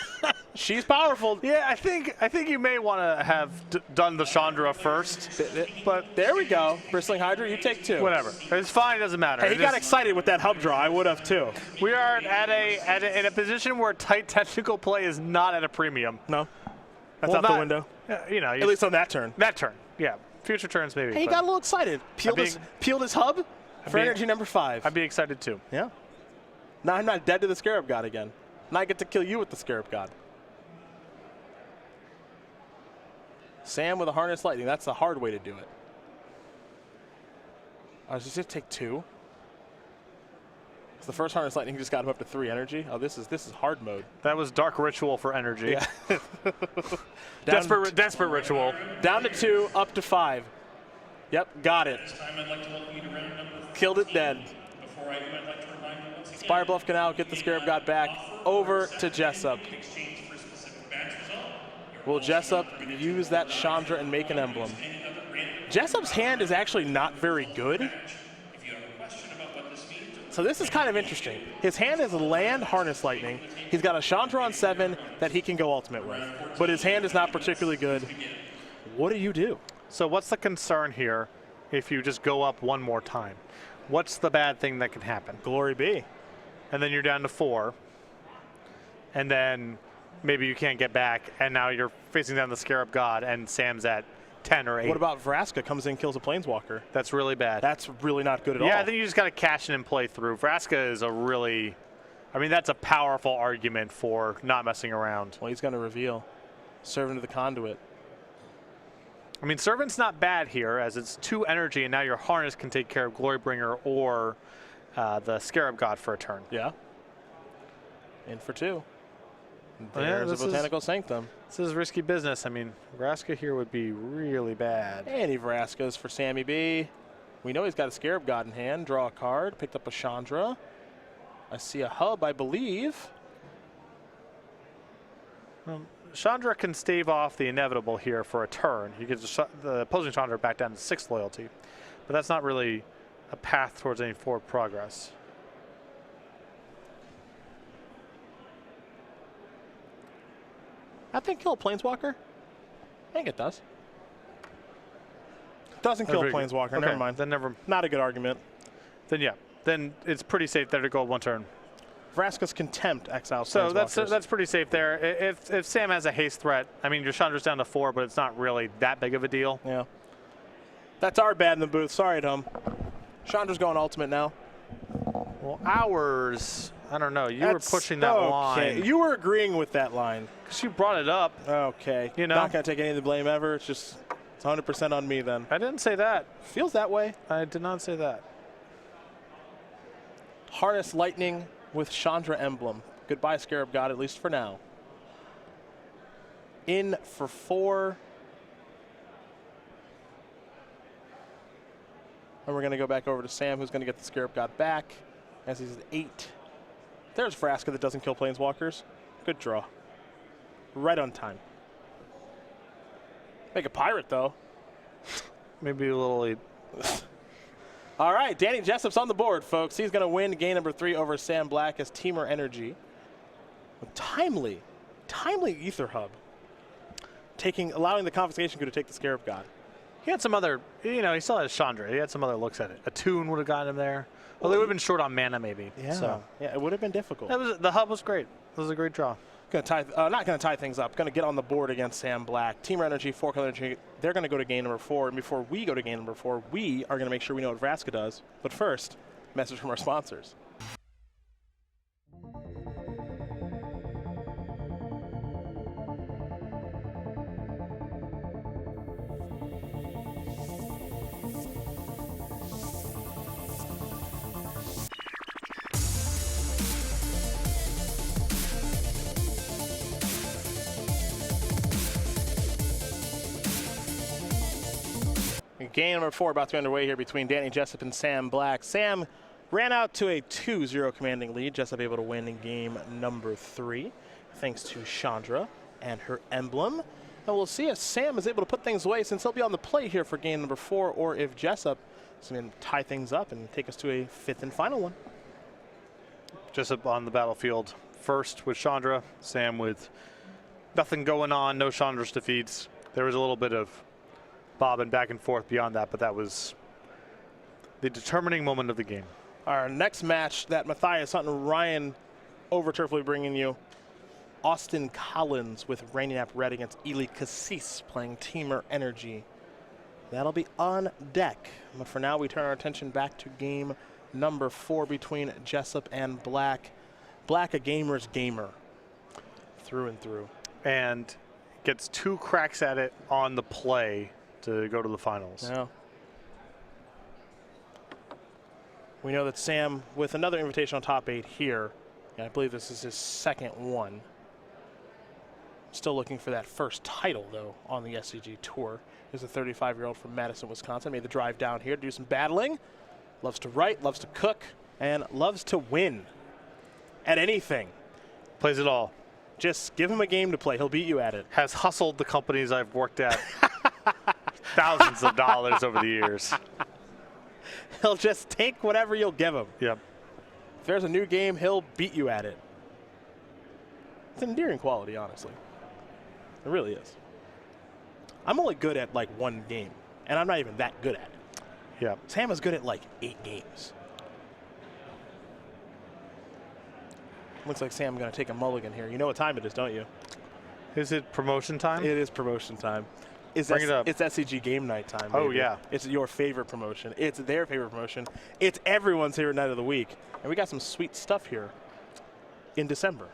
She's powerful. Yeah, I think you may want to have done the Chandra first. But there we go. Bristling Hydra, you take 2. Whatever. It's fine. It doesn't matter. Hey, he got excited with that hub draw. I would have too. We are in a position where tight technical play is not at a premium. No. That's Well, out the window. You know, At least on that turn. that turn. Yeah. Future turns maybe. Hey, he but got a little excited. Peeled his hub for be- energy number 5. I'd be excited too. Yeah. Now I'm not dead to the Scarab God again. Now I get to kill you with the Scarab God. Sam with a Harness Lightning. That's the hard way to do it. I was just going to take 2. So the first Harness Lightning just got him up to 3 energy. Oh, this is hard mode. That was Dark Ritual for energy. Yeah. Desperate Ritual. Down to 2, up to 5. Yep, got it. This time I'd like to welcome you to round number 4. Killed it dead. Before I do, I'd like to remind you once again. Spire Bluff can now get the Scarab God back over to Jessup. In exchange for a specific match result, Will Jessup use that Chandra and make an emblem? Jessup's hand is actually not very good. if you have a question about what this means, So this is kind of interesting. His hand is land Harness Lightning. He's got a Chandra on 7 that he can go ultimate with. But his hand is not particularly good. What do you do? So what's the concern here if you just go up one more time? What's the bad thing that can happen? Glory be. And then you're down to 4. And then maybe you can't get back, and now you're facing down the Scarab God, and Sam's at 10 or 8. What about Vraska comes in, kills a Planeswalker? That's really bad. That's really not good at all. Yeah, I think you just got to cash in and play through. Vraska is a really, I mean, that's a powerful argument for not messing around. Well, he's going to reveal. Servant of the Conduit. I mean, Servant's not bad here, as it's 2 energy, and now your Harness can take care of Glorybringer or the Scarab God for a turn. Yeah. In for 2. Yeah, There's this a is- Botanical Sanctum. This is risky business. I mean, Vraska here would be really bad. Any Vraskas for Sammy B. We know he's got a Scarab God in hand. Draw a card. Picked up a Chandra. I see a hub, I believe. Chandra can stave off the inevitable here for a turn. He gives the opposing Chandra back down to 6 loyalty. But that's not really a path towards any forward progress. That thing kill a Planeswalker? I think it does. Doesn't kill a Very good. Planeswalker. Okay, Never mind. Then never. Not a good argument. Then yeah. Then it's pretty safe there to go 1 turn. Vraska's Contempt exiles So Planeswalkers. that's pretty safe there. If Sam has a haste threat, I mean, your Chandra's down to 4, but it's not really that big of a deal. Yeah. That's our bad in the booth. Sorry, Tom. Chandra's going ultimate now. Well, ours, I don't know. You were pushing that okay. line. You were agreeing with that line. Because you brought it up. Okay. You know. Not going to take any of the blame ever. It's just, it's 100% on me then. I didn't say that. Feels that way. I did not say that. Harness Lightning with Chandra Emblem. Goodbye, Scarab God, at least for now. In for 4. And we're going to go back over to Sam, who's going to get the Scarab God back, as he's at 8. There's Vraska that doesn't kill Planeswalkers. Good draw. Right on time. Make a pirate, though. Maybe a little. All right, Danny Jessup's on the board, folks. He's going to win game number 3 over Sam Black as Teamer Energy. With timely Ether Hub. Allowing the Confiscation Coup to take the Scarab God. He had some other, you know, he still has Chandra. He had some other looks at it. A Tune would have gotten him there. Well, they would have been short on mana, maybe. Yeah, So yeah, it would have been difficult. the hub was great. It was a great draw. Gonna tie, not going to tie things up. Going to get on the board against Sam Black. Team Energy, 4-color energy. They're going to go to game number 4. And before we go to game number 4, we are going to make sure we know what Vraska does. But first, message from our sponsors. Game number 4 about to be underway here between Danny Jessup and Sam Black. Sam ran out to a 2-0 commanding lead. Jessup able to win in game number 3 thanks to Chandra and her emblem. And we'll see if Sam is able to put things away since he'll be on the play here for game number 4, or if Jessup is going to tie things up and take us to a 5th and final one. Jessup on the battlefield first with Chandra. Sam with nothing going on, no Chandra's defeats. There was a little bit of bobbing back and forth beyond that, but that was the determining moment of the game. Our next match that Matthias Hunt and Ryan Overturf will be bringing you. Austin Collins with Rainy Nap Red against Ely Cassis playing Teamer Energy. That'll be on deck. But for now, we turn our attention back to game number 4 between Jessup and Black. Black, a gamer's gamer through and through. And gets 2 cracks at it on the play to go to the finals. Yeah. We know that Sam, with another invitational top 8 here, and I believe this is his second one. Still looking for that first title, though, on the SCG Tour. He's a 35-year-old from Madison, Wisconsin. Made the drive down here to do some battling. Loves to write, loves to cook, and loves to win at anything. Plays it all. Just give him a game to play. He'll beat you at it. Has hustled the companies I've worked at thousands of dollars over the years. He'll just take whatever you'll give him. Yep. If there's a new game, he'll beat you at it. It's an endearing quality, honestly. It really is. I'm only good at like one game, and I'm not even that good at it. Yeah. Sam is good at like 8 games. Looks like Sam's going to take a mulligan here. You know what time it is, don't you? Is it promotion time? It is promotion time. Bring it up. It's SCG game night time. Oh, baby. yeah. It's your favorite promotion. It's their favorite promotion. It's everyone's favorite night of the week. And we got some sweet stuff here in December.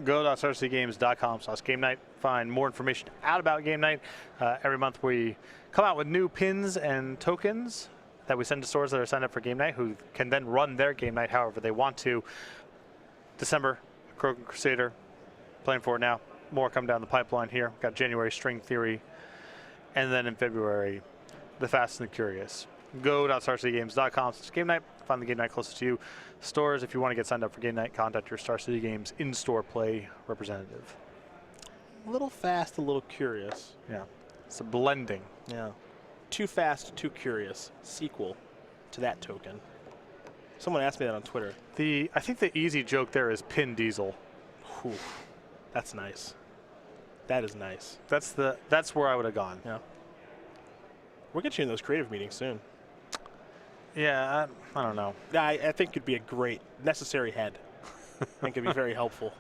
Go.srcgames.com/game night. Find more information out about game night. Every month we come out with new pins and tokens that we send to stores that are signed up for game night, who can then run their game night however they want to. December, Krogan Crusader, playing for it now. More come down the pipeline here. We've got January String Theory. And then in February, the Fast and the Curious. Go.StarCityGames.com/game night. Find the game night closest to you. Stores, if you want to get signed up for game night, contact your Star City Games in-store play representative. A little fast, a little curious. Yeah, it's a blending. Yeah. Too Fast, Too Curious. Sequel to that token. Someone asked me that on Twitter. I think the easy joke there is Pin Diesel. Whew. That's nice. That is nice. That's where I would have gone. Yeah. We'll get you in those creative meetings soon. Yeah, I don't know. I think you'd be a great necessary head. I think it'd be very helpful.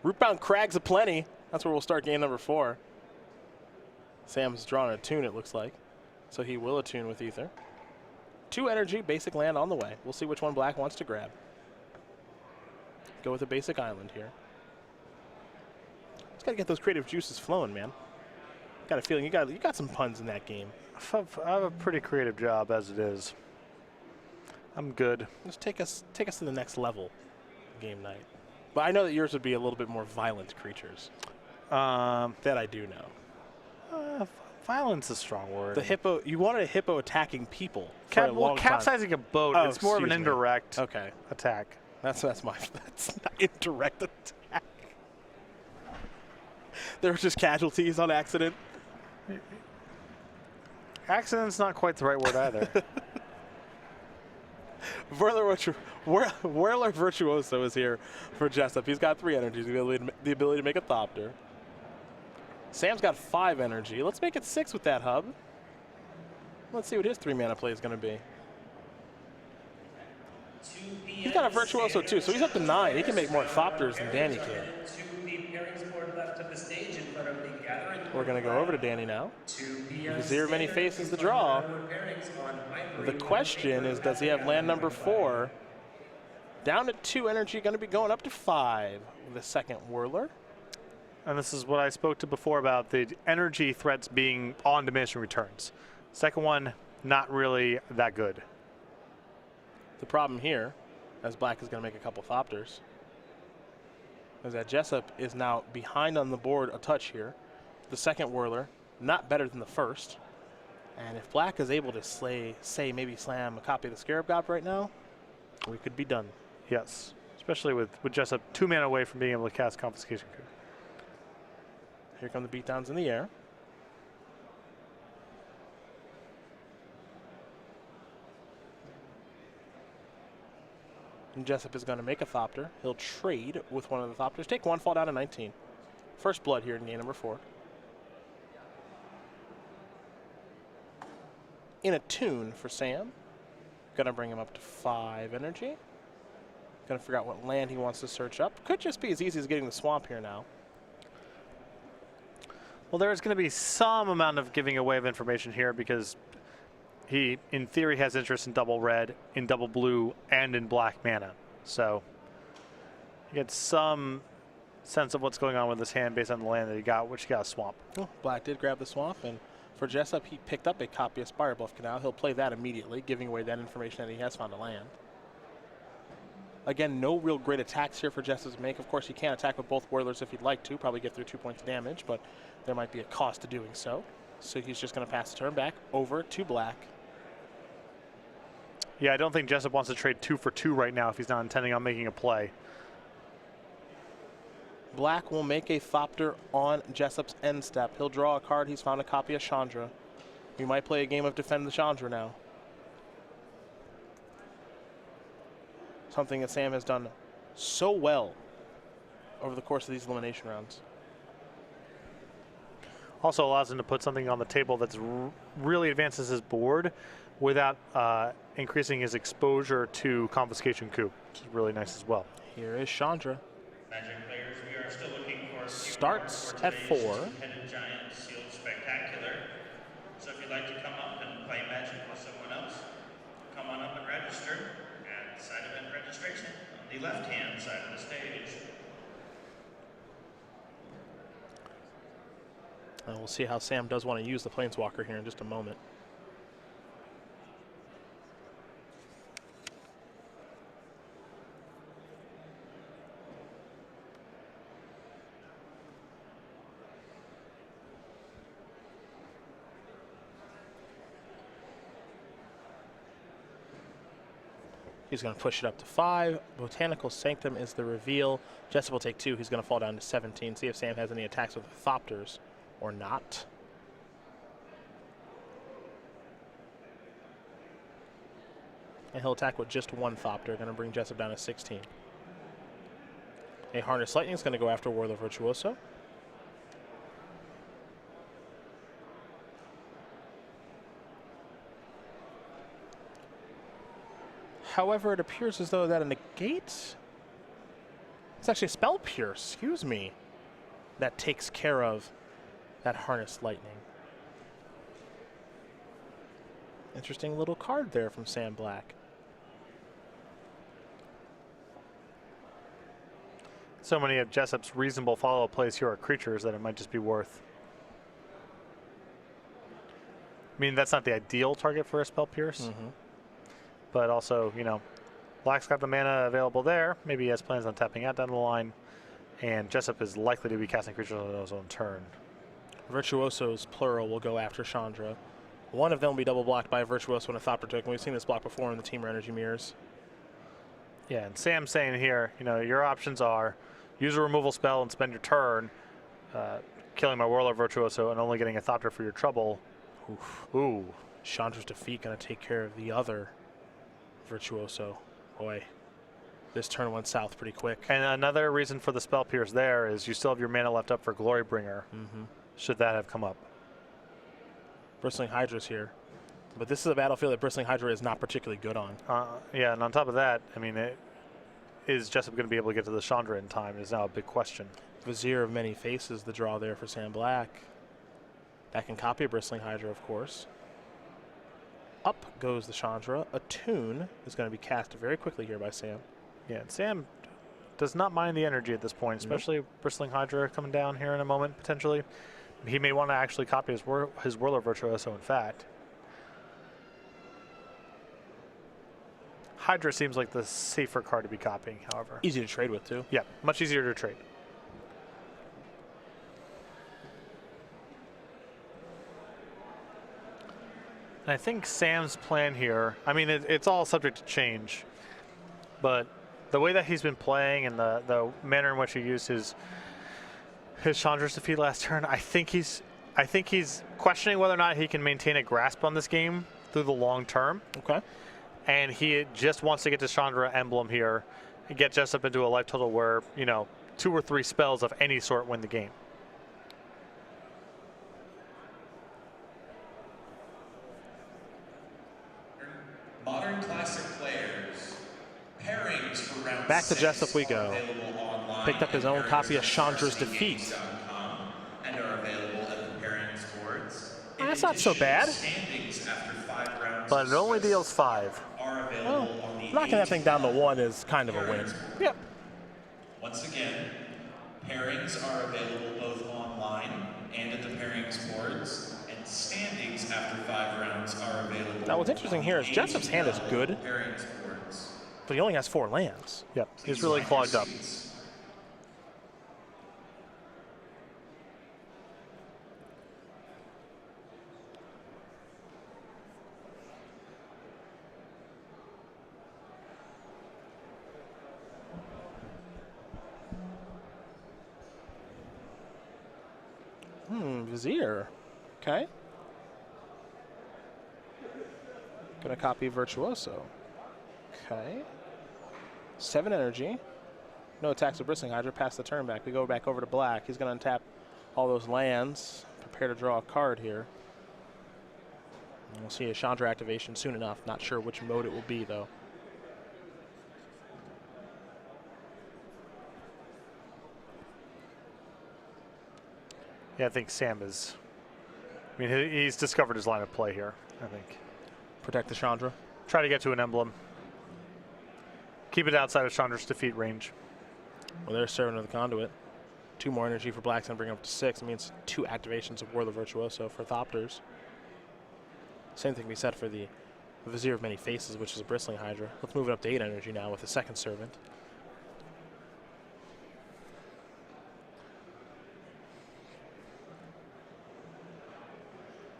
Rootbound Crags aplenty. That's where we'll start game number 4. Sam's drawn a tune, it looks like. So he will attune with Ether. 2 energy, basic land on the way. We'll see which one Black wants to grab. Go with a basic island here. Just got to get those creative juices flowing, man. Got a feeling you got some puns in that game. I have a pretty creative job as it is. I'm good. Just take us to the next level game night. But I know that yours would be a little bit more violent creatures. That I do know. Violence is a strong word. The hippo, you wanted a hippo attacking people for a long time. Capsizing a boat, Oh, it's more of an excuse me. indirect Okay. attack. That's not indirect attack. There were just casualties on accident. Accident's not quite the right word either. Whirler Virtuoso is here for Jessup. He's got 3 energies, the ability to make a Thopter. Sam's got 5 energy. Let's make it 6 with that hub. Let's see what his 3-mana play is going to be. He's got a Virtuoso too, so he's up to 9. He can make more Thopters than Danny can. We're going to go over to Danny now. 2 p.m. Vizier of many standard faces the is final draw. Ironwood pairings on The Ivory, question is, does he have land number 4? Down at 2 energy, going to be going up to 5 with a second Whirler. And this is what I spoke to before about the energy threats being on diminishing returns. Second one, not really that good. The problem here, as Black is going to make a couple Thopters, is that Jessup is now behind on the board a touch here. The second Whirler, not better than the first. And if Black is able to say maybe slam a copy of the Scarab God right now, we could be done. Yes, especially with Jessup 2 mana away from being able to cast Confiscation Coup. Here come the beatdowns in the air. And Jessup is going to make a Thopter. He'll trade with one of the Thopters. Take 1, fall down to 19. First blood here in game number 4. In a tune for Sam. Gonna bring him up to 5 energy. Gonna figure out what land he wants to search up. Could just be as easy as getting the swamp here now. Well, there's going to be some amount of giving away of information here because he, in theory, has interest in double red, in double blue, and in black mana. So you get some sense of what's going on with this hand based on the land that he got, which he got a swamp. Oh, Black did grab the swamp, and for Jessup, he picked up a copy of Spire Bluff Canal. He'll play that immediately, giving away that information that he has found a land. Again, no real great attacks here for Jessup to make. Of course, he can attack with both Whirlers if he'd like to, probably get through 2 points of damage, but there might be a cost to doing so. So he's just going to pass the turn back over to Black. Yeah, I don't think Jessup wants to trade 2 for 2 right now if he's not intending on making a play. Black will make a Thopter on Jessup's end step. He'll draw a card. He's found a copy of Chandra. We might play a game of Defend the Chandra now. Something that Sam has done so well over the course of these elimination rounds. Also allows him to put something on the table that's really advances his board without increasing his exposure to Confiscation Coup, which is really nice as well. Here is Chandra. Magic players, we are still looking for Starts at 4. Headed Giant Sealed Spectacular. So if you'd like to come up and play Magic with someone else, come on up and register at side event registration on the left-hand side of the stage. And we'll see how Sam does want to use the Planeswalker here in just a moment. He's going to push it up to 5. Botanical Sanctum is the reveal. Jessup will take 2. He's going to fall down to 17. See if Sam has any attacks with the Thopters or not. And he'll attack with just 1 Thopter. Going to bring Jessup down to 16. A Harness Lightning is going to go after Whirler Virtuoso. However, it appears as though that a negate, it's actually a Spell Pierce, excuse me, that takes care of that Harness Lightning. Interesting little card there from Sam Black. So many of Jessup's reasonable follow-up plays here are creatures that it might just be worth. I mean, that's not the ideal target for a Spell Pierce. But also, you know, Black's got the mana available there. Maybe he has plans on tapping out down the line. And Jessup is likely to be casting creatures on his own turn. Virtuosos, plural, will go after Chandra. One of them will be double blocked by a Virtuoso and a Thopter token. We've seen this block before in the Team Energy Mirrors. Yeah, and Sam's saying here, you know, your options are use a removal spell and spend your turn, killing my Whirler Virtuoso and only getting a Thopter for your trouble. Oof. Ooh. Chandra's defeat going to take care of the other Virtuoso. Boy, this turn went south pretty quick. And another reason for the Spell Pierce there is you still have your mana left up for Glorybringer, should that have come up. Bristling Hydra's here. But this is a battlefield that Bristling Hydra is not particularly good on. Yeah, and on top of that, I mean, is Jessup going to be able to get to the Chandra in time is now a big question. Vizier of Many Faces, the draw there for Sam Black. That can copy a Bristling Hydra, of course. Up goes the Chandra. A Tune is going to be cast very quickly here by Sam. Yeah, and Sam does not mind the energy at this point, especially Bristling Hydra coming down here in a moment, potentially. He may want to actually copy his Whirler Virtuoso, in fact. Hydra seems like the safer card to be copying, however. Easy to trade with, too. Yeah, much easier to trade. And I think Sam's plan here, I mean, it's all subject to change, but the way that he's been playing and the manner in which he used his Chandra's defeat last turn, I think he's questioning whether or not he can maintain a grasp on this game through the long term. Okay. And he just wants to get to Chandra emblem here and get Jessup into a life total where, you know, 2 or 3 spells of any sort win the game. Modern Classic players, pairings for round Back to 6 Jessup we go. available online Picked up his own at copy of pairings Chandra's at Defeat. SCGINVI.com and are available at the pairings boards. In That's not so addition, bad. Standings after 5 rounds But of it only Swiss deals 5. are available on the Knocking that thing down to 1 is kind of a win. pairings board. Yep. Once again, pairings are available both online and at the pairings boards, and standings after 5 rounds are available. Now, what's interesting here is Jessup's hand is good, Pairings boards. but he only has 4 lands. Yep, he's really clogged up. Vizier. Okay. Gonna copy Virtuoso. Okay. 7 energy. No attacks with Bristling Hydra. Pass the turn back. We go back over to black. He's gonna untap all those lands. Prepare to draw a card here. And we'll see a Chandra activation soon enough. Not sure which mode it will be, though. Yeah, I think Sam is. I mean, he's discovered his line of play here, I think. Protect the Chandra. Try to get to an emblem. Keep it outside of Chandra's defeat range. Well, there's Servant of the Conduit. 2 more energy for black's and bring it up to 6. It means 2 activations of Whirler Virtuoso for Thopters. Same thing can be said for the Vizier of Many Faces, which is a Bristling Hydra. Let's move it up to 8 energy now with the second Servant.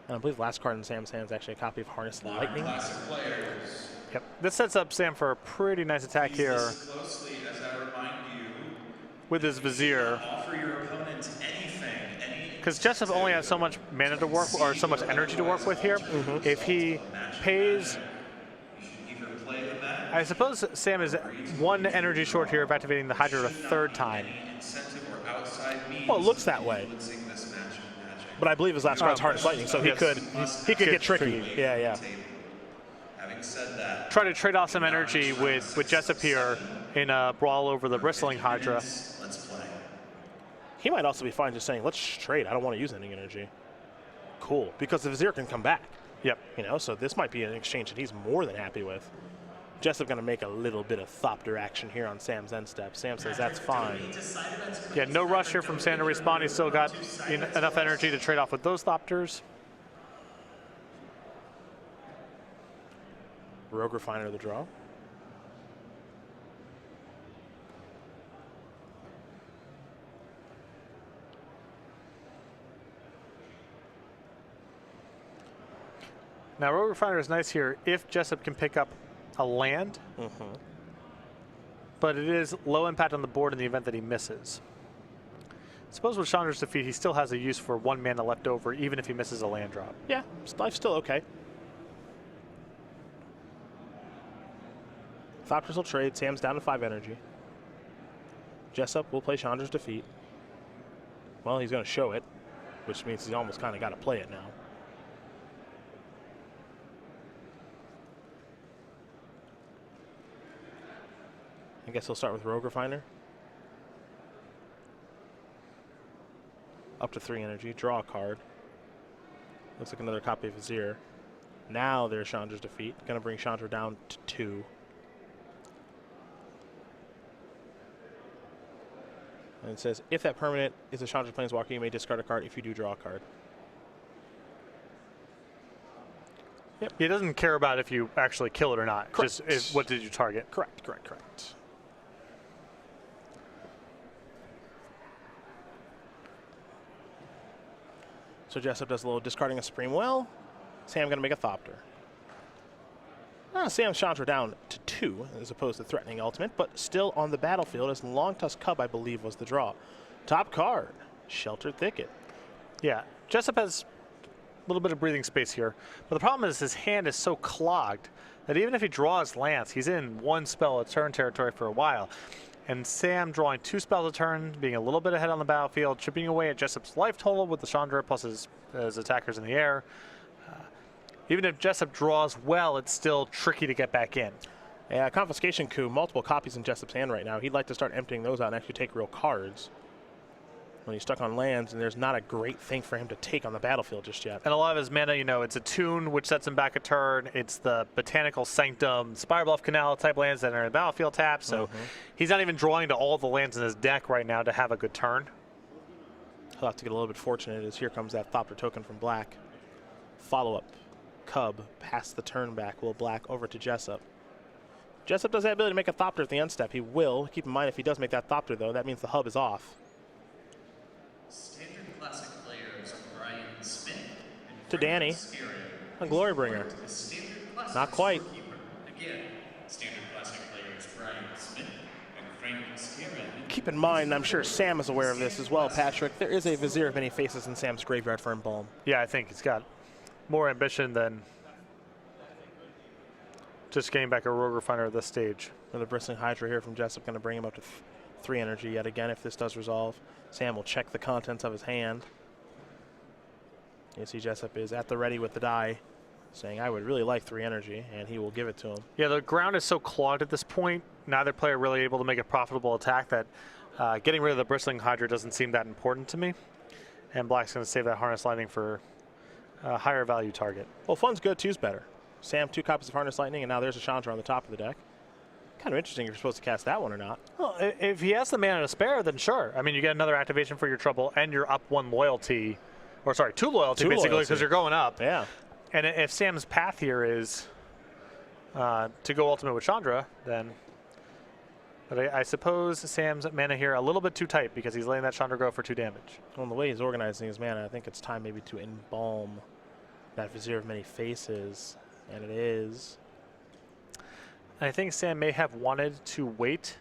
And I believe the last card in Sam's hand is actually a copy of Harness the Lightning. Classic players. Yep. This sets up Sam for a pretty nice attack here Listen closely as I remind you. with his Vizier. Offer your opponents anything, Because Jessup only has so much mana to work, or so much energy to work with here. If he pays, I suppose Sam is 1 energy short here of activating the Hydra a 3rd time. Well, it looks that way. But I believe his last card's Harness Lightning, so he could get tricky. Yeah, yeah. Having said that, Try to trade off some energy with Jessup here in a brawl over the Bristling Hydra. let's play. He might also be fine just saying, let's trade. I don't want to use any energy. Cool, because the Vizier can come back. Yep. You know, so this might be an exchange that he's more than happy with. Jessup going to make a little bit of Thopter action here on Sam's end step. Sam says that's fine. Yeah, no rush here from Sam to respond. He's still got enough energy to trade off with those Thopters. Rogue Refiner the draw. Now, Rogue Refiner is nice here if Jessup can pick up a land, but it is low impact on the board in the event that he misses. Suppose with Chandra's defeat, he still has a use for 1 mana left over, even if he misses a land drop. Yeah, life's still okay. Thopters will trade. Sam's down to 5 energy. Jessup will play Chandra's defeat. Well, he's going to show it, which means he's almost kind of got to play it now. I guess he'll start with Rogue Refiner. Up to 3 energy, draw a card. Looks like another copy of Vizier. Now there's Chandra's defeat. Going to bring Chandra down to 2. And it says, if that permanent is a Chandra Planeswalker, you may discard a card if you do draw a card. Yep. He doesn't care about if you actually kill it or not. Correct. Just what did you target? Correct, correct, correct. So Jessup does a little discarding a Supreme Will. Sam going to make a Thopter. Sam's Chandra down to 2 as opposed to threatening ultimate, but still on the battlefield as Longtusk Cub, I believe, was the draw. Top card, Sheltered Thicket. Yeah, Jessup has a little bit of breathing space here, but the problem is his hand is so clogged that even if he draws Lance, he's in 1 spell a turn territory for a while. And Sam drawing 2 spells a turn, being a little bit ahead on the battlefield, chipping away at Jessup's life total with the Chandra plus his attackers in the air. Even if Jessup draws well, it's still tricky to get back in. Yeah, Confiscation Coup, multiple copies in Jessup's hand right now. He'd like to start emptying those out and actually take real cards. When he's stuck on lands, and there's not a great thing for him to take on the battlefield just yet. And a lot of his mana, you know, it's a tune, which sets him back a turn. It's the Botanical Sanctum, Spirebluff Canal type lands that are in the battlefield tap. So he's not even drawing to all the lands in his deck right now to have a good turn. He'll have to get a little bit fortunate as here comes that Thopter token from Black. Follow-up. Cub, pass the turn back, will Black over to Jessup. Jessup does have the ability to make a Thopter at the end step. He will. Keep in mind, if he does make that Thopter, though, that means the hub is off. Standard Classic players Brian Smith and To Danny. A Glorybringer. Not quite. Again, Standard Classic players Brian Smith and Frank Scarin. Keep in mind, I'm sure Sam is aware of this as well, Patrick. There is a Vizier of Many Faces in Sam's graveyard for Embalm. Yeah, I think he's got more ambition than just getting back a Rogue Refiner at this stage. Another Bristling Hydra here from Jessup, going to bring him up to 3 energy yet again if this does resolve. Sam will check the contents of his hand. You see Jessup is at the ready with the die, saying, I would really like 3 energy, and he will give it to him. Yeah, the ground is so clogged at this point, neither player really able to make a profitable attack that getting rid of the Bristling Hydra doesn't seem that important to me. And Black's going to save that Harness Lightning for a higher value target. Well, fun's good, 2's better. Sam, 2 copies of Harness Lightning, and now there's a Chandra on the top of the deck. Kind of interesting if you're supposed to cast that one or not. Well, if he has the mana to spare, then sure. I mean, you get another activation for your trouble, and you're up 1 loyalty, or sorry, 2 loyalty, basically, because you're going up. Yeah. And if Sam's path here is to go ultimate with Chandra, then but I suppose Sam's mana here a little bit too tight because he's letting that Chandra go for 2 damage. Well, the way he's organizing his mana, I think it's time maybe to embalm that Vizier of Many Faces, and it is. I think Sam may have wanted to wait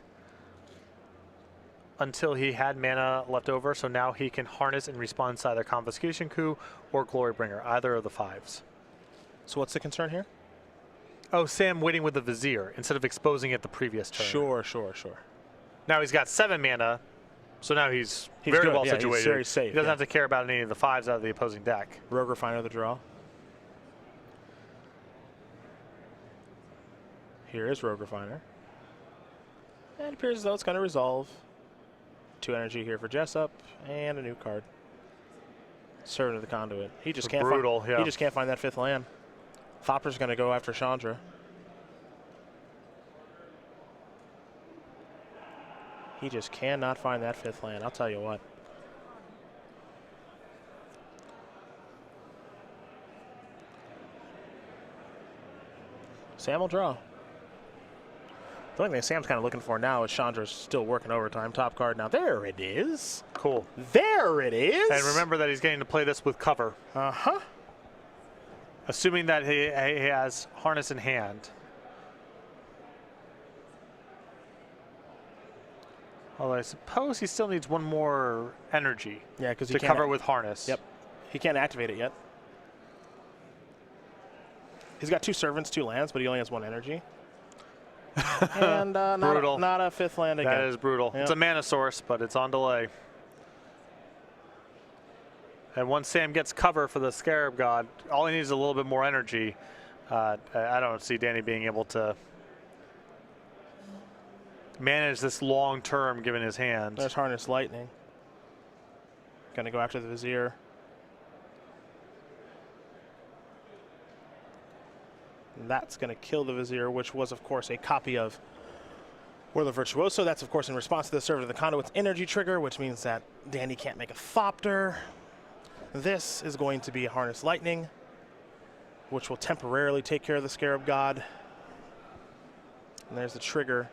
until he had mana left over, so now he can harness and respond to either Confiscation Coup or Glorybringer, either of the 5s. So what's the concern here? Oh, Sam waiting with the Vizier instead of exposing it the previous turn. Sure. Now he's got 7 mana, so now he's very good. well Yeah, situated. he's very safe. He doesn't have to care about any of the 5s out of the opposing deck. Rogue Refiner the draw. Here is Rogue Refiner. And it appears as though it's going to resolve. 2 energy here for Jessup, and a new card. Servant of the Conduit. He just can't brutal, find, yeah. He just can't find that 5th land. Thopper's going to go after Chandra. He just cannot find that 5th land, I'll tell you what. Sam will draw. The only thing Sam's kind of looking for now is Chandra's still working overtime. Top card now. There it is. Cool. There it is. And remember that he's getting to play this with cover. Uh-huh. Assuming that he has Harness in hand. Although I suppose he still needs 1 more energy Yeah, because to cover with Harness. Yep. He can't activate it yet. He's got 2 servants, 2 lands, but he only has 1 energy. And not a 5th land again. That is brutal. Yep. It's a mana source, but it's on delay. And once Sam gets cover for the Scarab God, all he needs is a little bit more energy. I don't see Danny being able to manage this long term given his hand. There's Harness Lightning. Gonna go after the Vizier. That's going to kill the Vizier, which was, of course, a copy of Whirler Virtuoso. That's, of course, in response to the Servant of the Conduit's energy trigger, which means that Danny can't make a Thopter. This is going to be a Harness Lightning, which will temporarily take care of the Scarab God. And there's the trigger.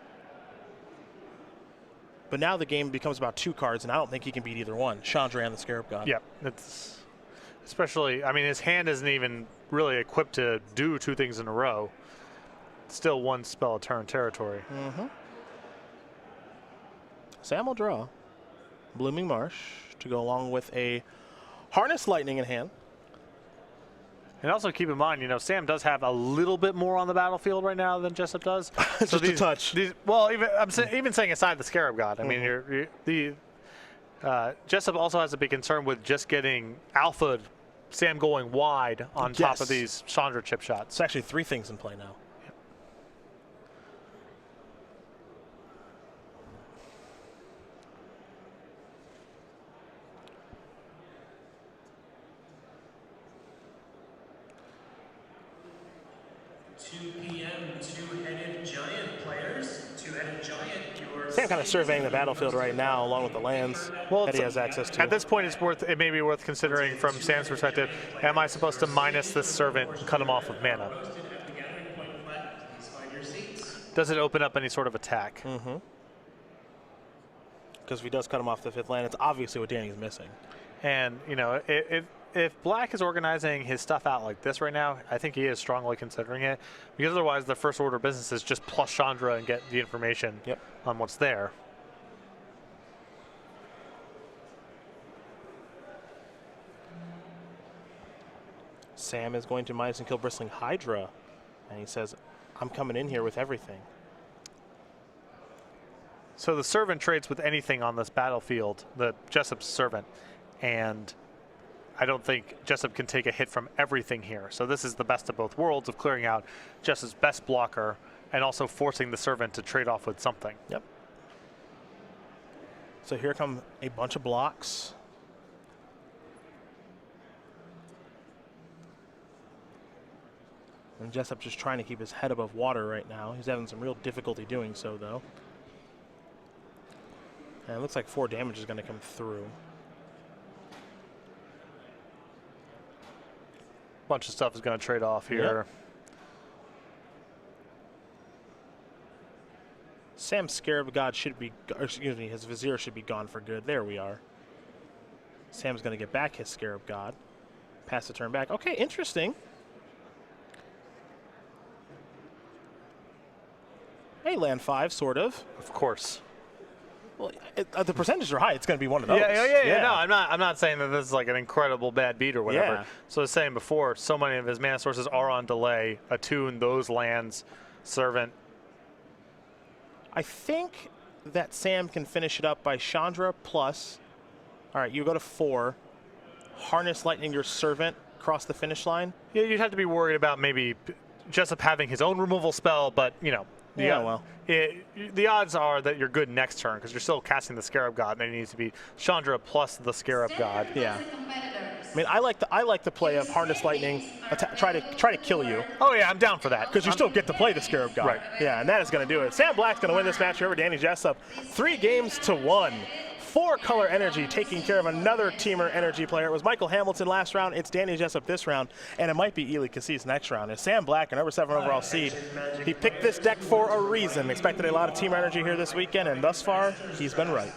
But now the game becomes about 2 cards, and I don't think he can beat either one, Chandra and the Scarab God. Yeah, it's especially, I mean, his hand isn't even really equipped to do 2 things in a row. It's still 1 spell a turn territory. Sam will draw Blooming Marsh to go along with a Harness Lightning in hand. And also keep in mind, you know, Sam does have a little bit more on the battlefield right now than Jessup does. So just a touch. Well, even saying aside the Scarab God, I mean, Jessup also has a big concern with just getting alpha Sam going wide on top of these Chandra chip shots. It's actually 3 things in play now. 2 p.m. two-headed giant players. Two-headed giant. Sam kind of surveying the battlefield right now, along with the lands that he has access to. At this point, it may be worth considering from Sam's perspective. Am I supposed to minus this Servant and cut him off of mana? Does it open up any sort of attack? Because if he does cut him off the 5th land, it's obviously what Danny's missing. And you know, if Black is organizing his stuff out like this right now, I think he is strongly considering it, because otherwise the first order of business is just plus Chandra and get the information on what's there. Sam is going to minus and kill Bristling Hydra, and he says, I'm coming in here with everything. So the Servant trades with anything on this battlefield, the Jessup's Servant, and I don't think Jessup can take a hit from everything here. So this is the best of both worlds of clearing out Jessup's best blocker and also forcing the Servant to trade off with something. Yep. So here come a bunch of blocks. And Jessup just trying to keep his head above water right now. He's having some real difficulty doing so, though. And it looks like 4 damage is going to come through. Bunch of stuff is going to trade off here. Yep. Sam's Scarab God should be, excuse me, his Vizier should be gone for good. There we are. Sam's going to get back his Scarab God. Pass the turn back. Okay, interesting. Hey, land 5, sort of. Of course. Well, the percentages are high. It's going to be one of those. Yeah. No, I'm not saying that this is like an incredible bad beat or whatever. Yeah. So I was saying before, so many of his mana sources are on delay. Attune those lands, Servant. I think that Sam can finish it up by Chandra plus. All right, you go to 4. Harness Lightning your Servant across the finish line. Yeah, you'd have to be worried about maybe Jessup having his own removal spell, but you know. The odds are that you're good next turn because you're still casting the Scarab God, and it needs to be Chandra plus the Scarab God. Yeah. I mean, I like the play of Harness Lightning, try to kill you. Oh yeah, I'm down for that because you still get to play the Scarab God. Right. Yeah, and that is going to do it. Sam Black's going to win this match over Danny Jessup, 3-1. 4-color energy taking care of another Teamer energy player. It was Michael Hamilton last round. It's Danny Jessup this round, and it might be Ely Cassis next round. It's Sam Black, a number 7 overall seed. He picked this deck for a reason. Expected a lot of Teamer energy here this weekend, and thus far, he's been right.